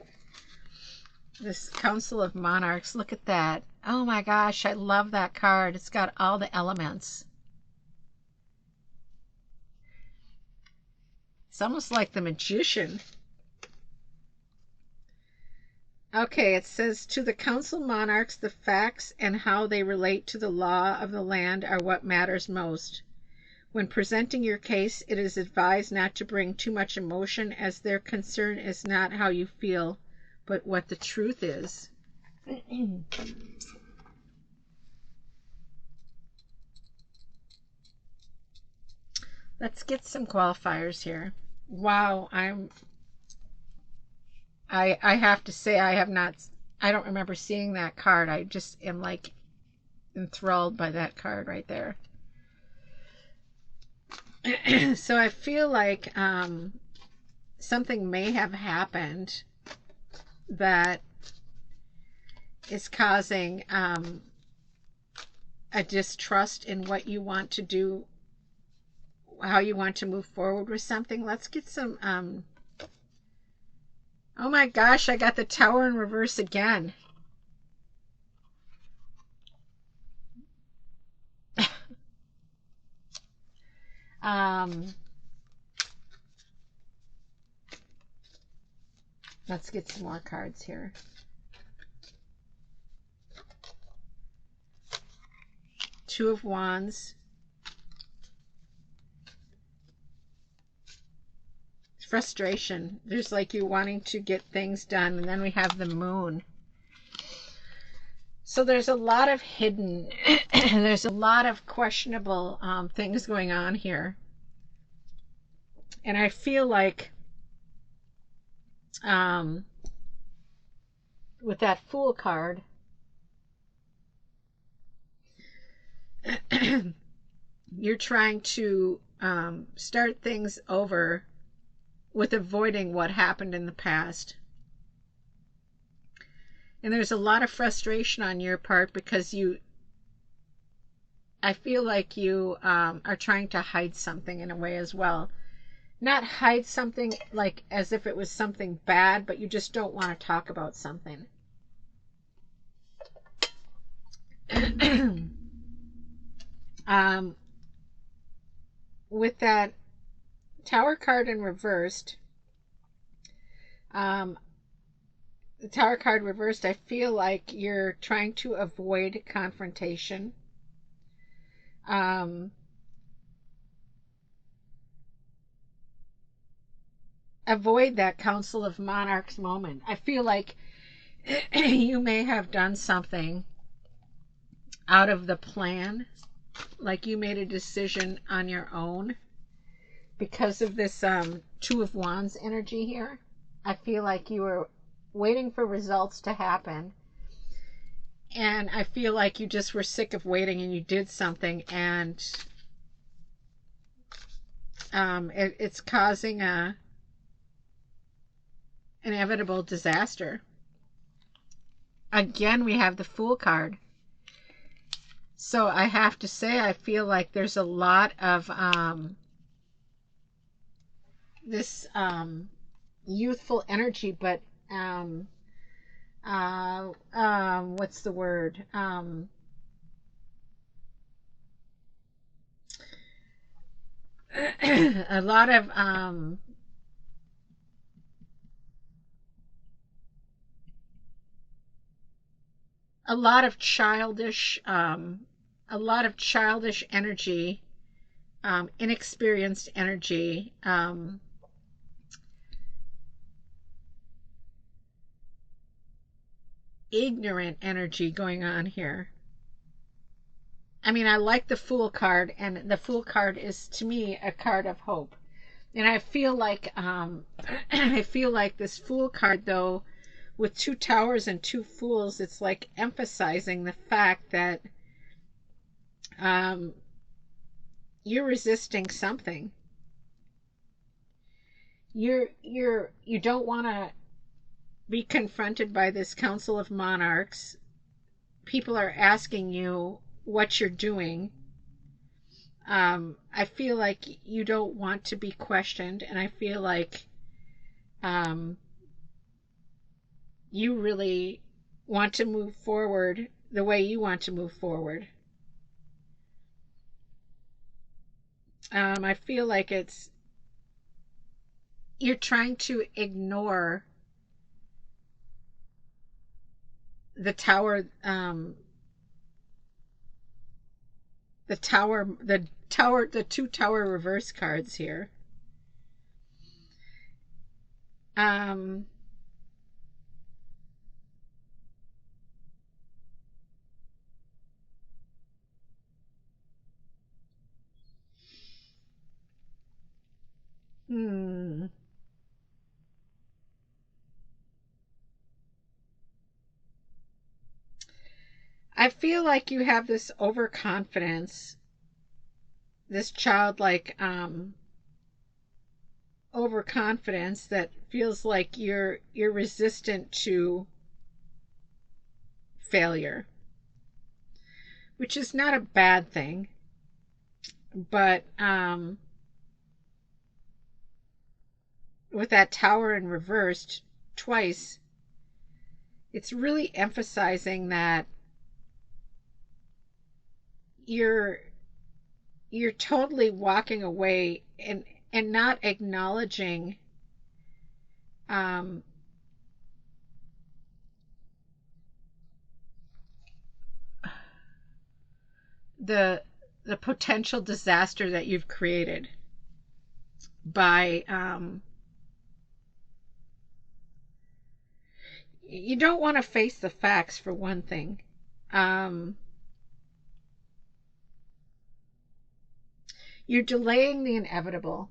this Council of Monarchs. Look at that. Oh my gosh, I love that card. It's got all the elements. It's almost like the magician. Okay, it says, to the council monarchs, the facts and how they relate to the law of the land are what matters most. When presenting your case, it is advised not to bring too much emotion, as their concern is not how you feel, but what the truth is. Let's get some qualifiers here. Wow, I have to say I don't remember seeing that card. I just am like enthralled by that card right there. So I feel like something may have happened that is causing a distrust in what you want to do, how you want to move forward with something. Let's get some oh my gosh, I got the Tower in reverse again. Let's get some more cards here. Two of Wands. Frustration. There's like you wanting to get things done, and then we have the Moon. So there's a lot of hidden, there's a lot of questionable things going on here. And I feel like with that Fool card, you're trying to start things over with avoiding what happened in the past. And there's a lot of frustration on your part because I feel like you are trying to hide something in a way as well. Not hide something like as if it was something bad, but you just don't want to talk about something. With that Tower card in reversed, the Tower card reversed, I feel like you're trying to avoid confrontation. Avoid that Council of Monarchs moment. I feel like you may have done something out of the plan, like you made a decision on your own because of this Two of Wands energy here. I feel like you were waiting for results to happen, and I feel like you just were sick of waiting and you did something, and it's causing a inevitable disaster. Again, we have the Fool card. So I have to say, I feel like there's a lot of this youthful energy, but what's the word? A lot of childish energy, inexperienced energy, ignorant energy going on here. I mean, I like the Fool card, and the Fool card is to me a card of hope. And I feel like I feel like this Fool card, though, with two Towers and two Fools, it's like emphasizing the fact that you're resisting something. You don't want to be confronted by this Council of Monarchs. People are asking you what you're doing. I feel like you don't want to be questioned, and I feel like you really want to move forward the way you want to move forward. I feel like it's you're trying to ignore the tower, the two tower reverse cards here. Um, hmm. I feel like you have this overconfidence, this childlike overconfidence that feels like you're resistant to failure, which is not a bad thing, but with that tower in reversed twice, it's really emphasizing that you're totally walking away and not acknowledging um, the potential disaster that you've created by you don't want to face the facts, for one thing. You're delaying the inevitable.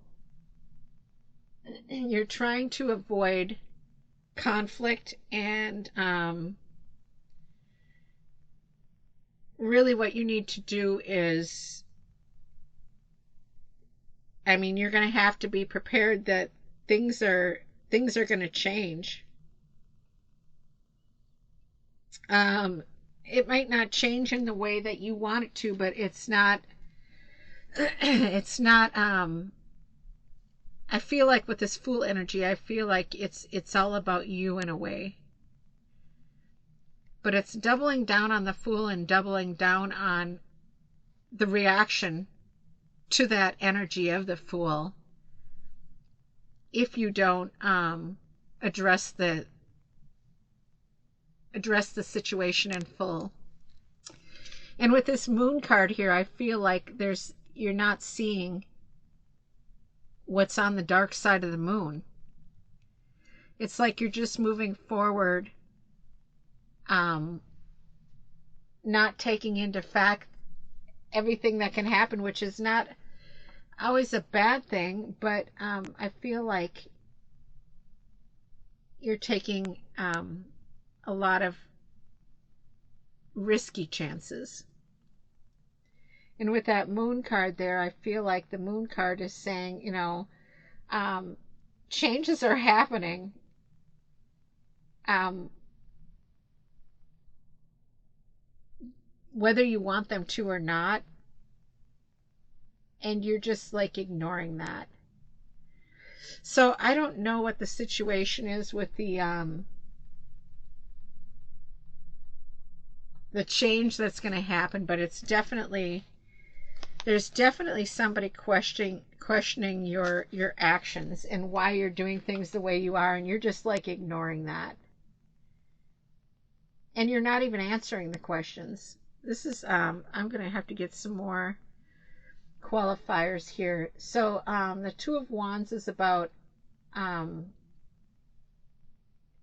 You're trying to avoid conflict, and really what you need to do is, I mean, you're going to have to be prepared that things are going to change. It might not change in the way that you want it to, but it's not it's not I feel like with this Fool energy, I feel like it's all about you in a way. But it's doubling down on the Fool and doubling down on the reaction to that energy of the Fool if you don't address the situation in full. And with this Moon card here, I feel like you're not seeing what's on the dark side of the moon. It's like you're just moving forward, not taking into fact everything that can happen, which is not always a bad thing, but I feel like you're taking a lot of risky chances. And with that Moon card there, I feel like the Moon card is saying, changes are happening. Whether you want them to or not, and you're just like ignoring that. So I don't know what the situation is with the change that's going to happen, but it's definitely, there's definitely somebody questioning your actions and why you're doing things the way you are, and you're just like ignoring that, and you're not even answering the questions. This is I'm going to have to get some more qualifiers here. So the Two of Wands is about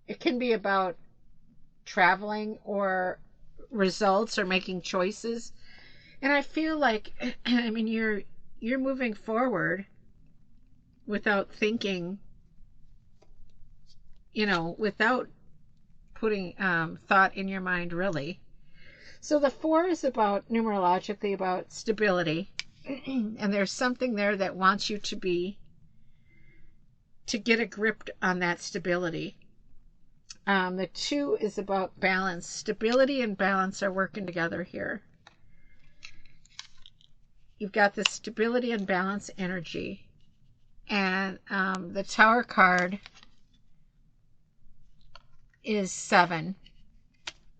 it can be about traveling or results or making choices. And I feel like I mean you're moving forward without thinking, without putting thought in your mind, really. So the 4 is about, numerologically, about stability. And there's something there that wants you to get a grip on that stability. The 2 is about balance. Stability and balance are working together here. You've got the stability and balance energy. And the Tower card is 7.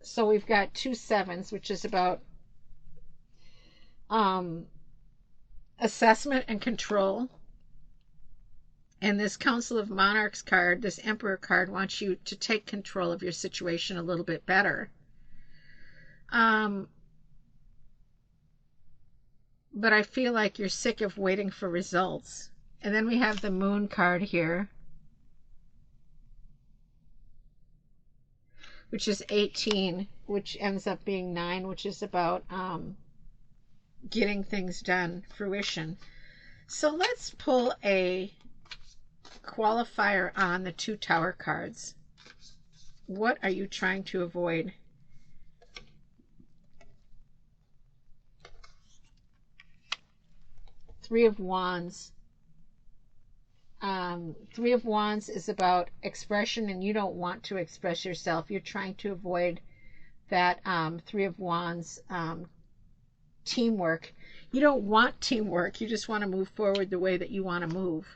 So we've got 2 7s, which is about assessment and control. And this Council of Monarchs card, this Emperor card, wants you to take control of your situation a little bit better. But I feel like you're sick of waiting for results. And then we have the Moon card here, which is 18, which ends up being 9, which is about getting things done, fruition. So let's pull a qualifier on the 2 Tower cards. What are you trying to avoid? Three of Wands. 3 of Wands is about expression, and you don't want to express yourself. You're trying to avoid that 3 of Wands teamwork. You don't want teamwork. You just want to move forward the way that you want to move.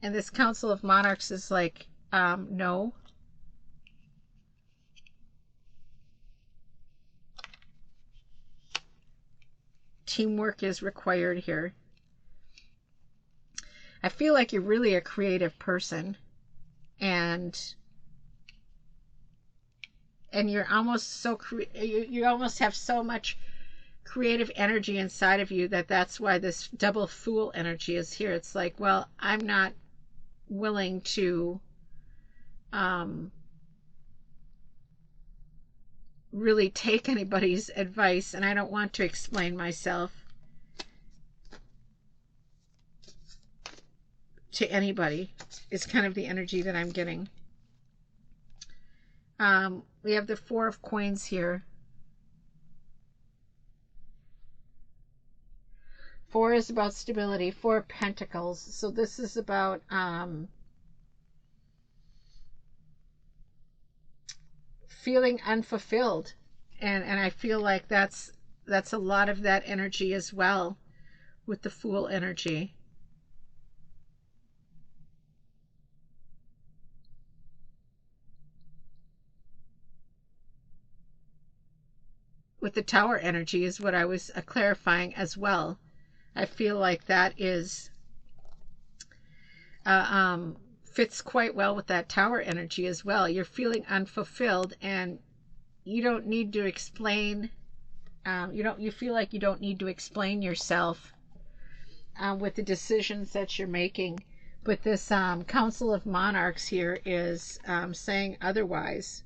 And this Council of Monarchs is like, no. Teamwork is required here. I feel like you're really a creative person, and you're almost so you almost have so much creative energy inside of you that's why this double Fool energy is here. It's like, well, I'm not willing to really take anybody's advice, and I don't want to explain myself to anybody, is kind of the energy that I'm getting. We have the 4 of Coins here. 4 is about stability. 4 of Pentacles. So this is about feeling unfulfilled, and I feel like that's a lot of that energy as well with the Fool energy. With the Tower energy is what I was clarifying as well. I feel like that is fits quite well with that Tower energy as well. You're feeling unfulfilled, and you don't need to explain. You feel like you don't need to explain yourself with the decisions that you're making. But this Council of Monarchs here is saying otherwise.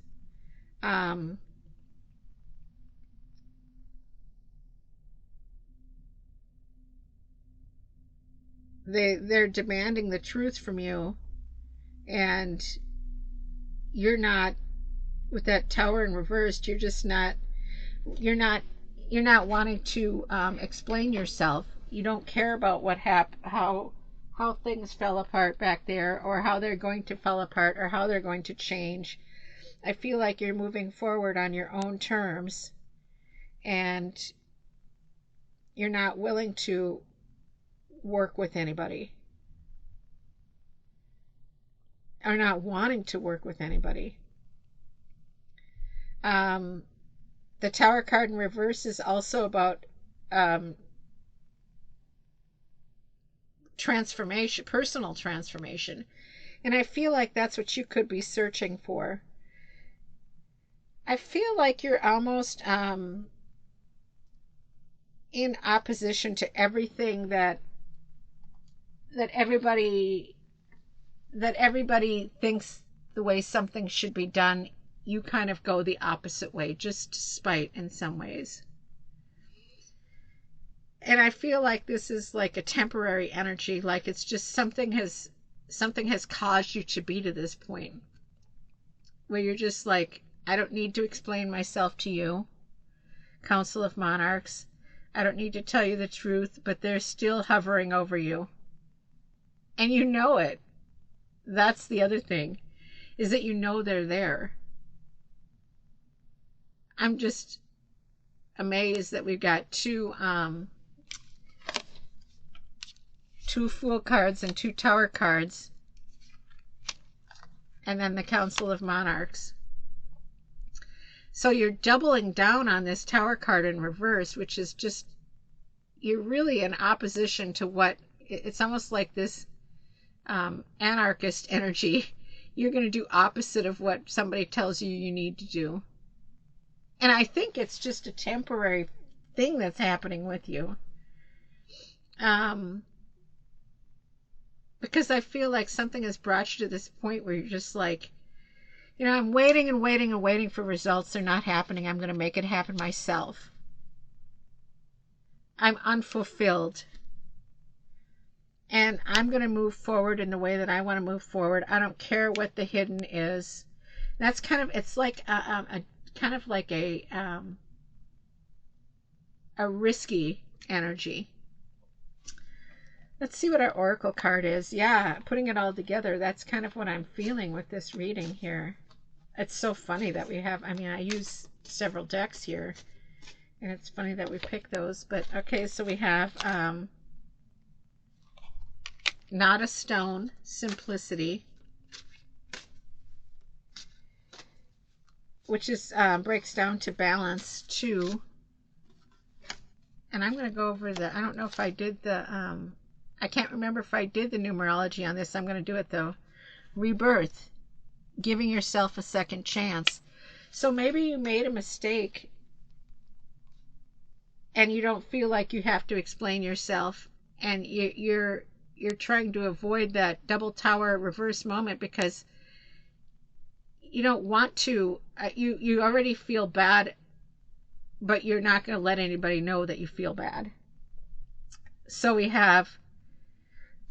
They're demanding the truth from you, and you're not, with that Tower in reversed, you're just not, you're not wanting to explain yourself. You don't care about what how things fell apart back there, or how they're going to fall apart, or how they're going to change. I feel like you're moving forward on your own terms, and you're not willing to work with anybody, or not wanting to work with anybody. The Tower card in reverse is also about transformation, personal transformation, and I feel like that's what you could be searching for. I feel like you're almost in opposition to everything that everybody thinks the way something should be done. You kind of go the opposite way, just to spite in some ways. And I feel like this is like a temporary energy, like it's just something has caused you to be to this point where you're just like, I don't need to explain myself to you, Council of Monarchs. I don't need to tell you the truth, but they're still hovering over you. And you know it. That's the other thing, is that you know they're there. I'm just amazed that we've got two Fool cards and 2 Tower cards, and then the Council of Monarchs. So you're doubling down on this Tower card in reverse, which is just, you're really in opposition to what it's almost like this anarchist energy. You're going to do opposite of what somebody tells you you need to do. And I think it's just a temporary thing that's happening with you. Because I feel like something has brought you to this point where you're just like, you know, I'm waiting and waiting and waiting for results. They're not happening. I'm going to make it happen myself. I'm unfulfilled. And I'm going to move forward in the way that I want to move forward. I don't care what the hidden is. That's kind of, it's like a kind of like a risky energy. Let's see what our oracle card is. Yeah, putting it all together, that's kind of what I'm feeling with this reading here. It's so funny that we have, I mean, I use several decks here, and it's funny that we pick those. But okay, so we have not a stone, simplicity, which is breaks down to balance 2. And I'm going to go over the, I don't know if I did the, I can't remember if I did the numerology on this. I'm going to do it though. Rebirth, giving yourself a second chance. So maybe you made a mistake and you don't feel like you have to explain yourself, and you're trying to avoid that double tower reverse moment because you don't want to. You already feel bad, but you're not going to let anybody know that you feel bad. So we have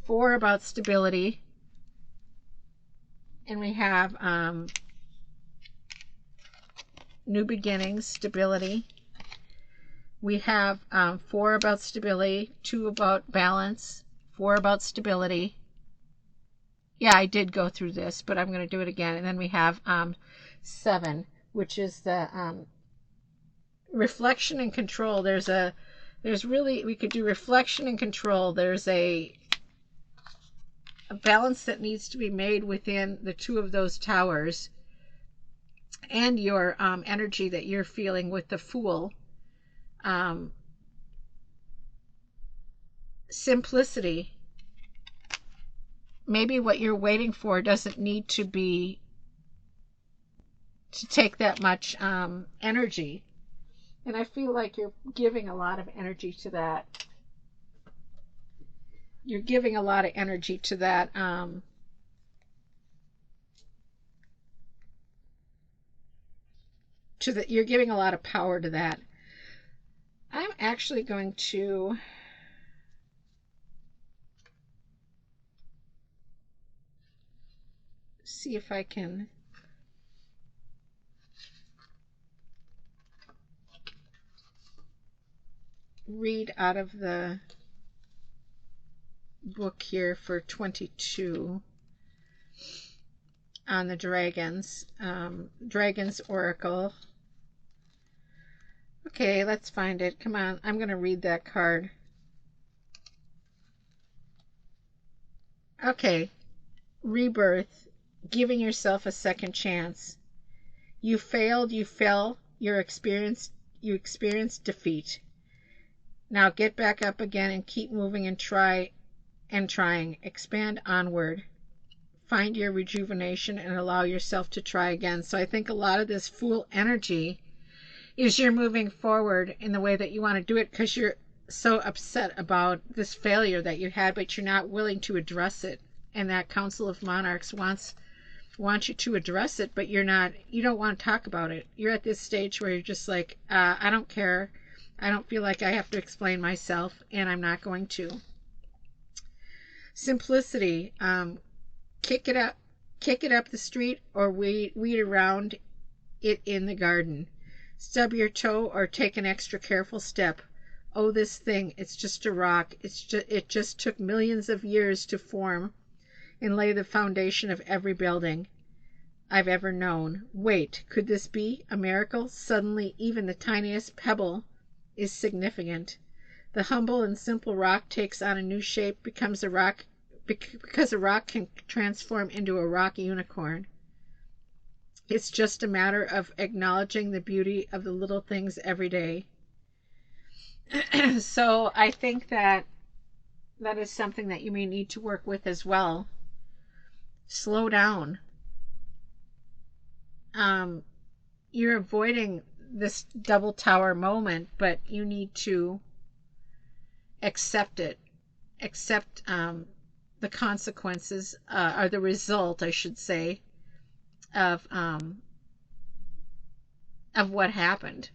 4 about stability, and we have new beginnings, stability. We have 4 about stability, 2 about balance, 4 about stability. Yeah, I did go through this, but I'm going to do it again. And then we have 7, which is the reflection and control. There's really, we could do reflection and control. There's a balance that needs to be made within the 2 of those towers, and your energy that you're feeling with the Fool. Simplicity. Maybe what you're waiting for doesn't need to be to take that much energy. And I feel like you're giving a lot of energy to that. You're giving a lot of energy to that. You're giving a lot of power to that. I'm actually going to see if I can read out of the book here for 22 on the dragons. Dragons Oracle. Okay, let's find it. Come on, I'm going to read that card. Okay, rebirth, giving yourself a second chance. You failed, you fell, you experienced defeat. Now get back up again and keep moving and trying. Expand onward. Find your rejuvenation and allow yourself to try again. So I think a lot of this Fool energy is you're moving forward in the way that you want to do it because you're so upset about this failure that you had, but you're not willing to address it. And that Council of Monarchs wants you to address it, but you don't want to talk about it. You're at this stage where you're just like, I don't care. I don't feel like I have to explain myself, and I'm not going to. Simplicity, kick it up the street or weed around it in the garden. Stub your toe or take an extra careful step. Oh, this thing, it's just a rock. It just took millions of years to form and lay the foundation of every building I've ever known. Wait, could this be a miracle? Suddenly, even the tiniest pebble is significant. The humble and simple rock takes on a new shape, becomes a rock, because a rock can transform into a rock unicorn. It's just a matter of acknowledging the beauty of the little things every day. So I think that that is something that you may need to work with as well. Slow down. You're avoiding this double tower moment, but you need to accept it. Accept the consequences, or the result, I should say, of what happened.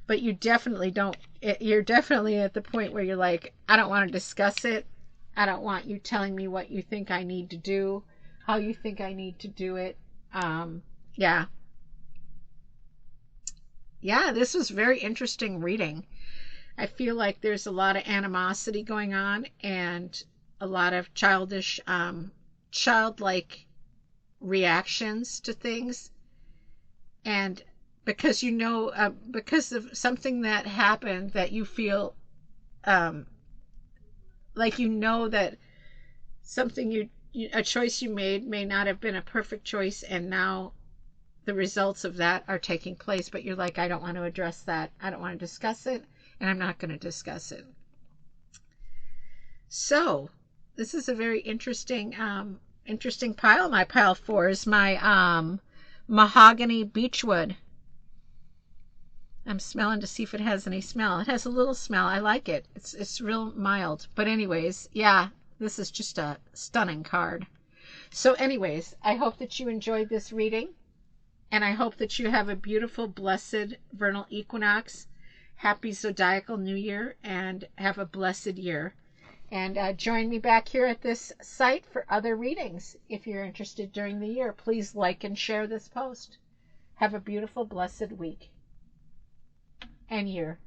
But you definitely don't, you're definitely at the point where you're like, I don't want to discuss it. I don't want you telling me what you think I need to do, how you think I need to do it. Yeah. Yeah, this was very interesting reading. I feel like there's a lot of animosity going on and a lot of childish, childlike reactions to things. And because because of something that happened that you feel like that something a choice you made may not have been a perfect choice, and now the results of that are taking place, but you're like, I don't want to address that. I don't want to discuss it, and I'm not going to discuss it. So this is a very interesting pile. My pile 4 is my mahogany beechwood. I'm smelling to see if it has any smell. It has a little smell. I like it. It's real mild. But anyways, yeah, this is just a stunning card. So anyways, I hope that you enjoyed this reading. And I hope that you have a beautiful, blessed vernal equinox. Happy Zodiacal New Year, and have a blessed year. And join me back here at this site for other readings. If you're interested during the year, please like and share this post. Have a beautiful, blessed week and year.